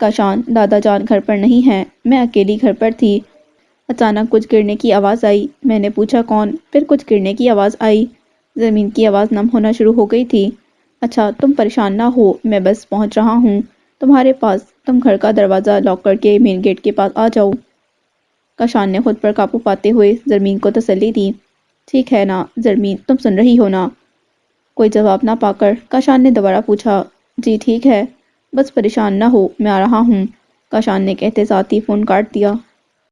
کاشان، دادا جان گھر پر نہیں ہیں، میں اکیلی گھر پر تھی۔ اچانک کچھ گرنے کی آواز آئی، میں نے پوچھا کون، پھر کچھ گرنے کی آواز آئی، زمین کی آواز نم ہونا شروع ہو گئی تھی۔ اچھا تم پریشان نہ ہو، میں بس پہنچ رہا ہوں تمہارے پاس، تم گھر کا دروازہ لاک کر کے مین گیٹ کے پاس آ جاؤ۔ کاشان نے خود پر قابو پاتے ہوئے زرمین کو تسلی دی۔ ٹھیک ہے نا زرمین، تم سن رہی ہو نا؟ کوئی جواب نہ پا کر کاشان نے دوبارہ پوچھا۔ جی ٹھیک ہے، بس پریشان نہ ہو، میں آ رہا ہوں، کاشان نے کہتے ساتھ ہی فون کاٹ دیا۔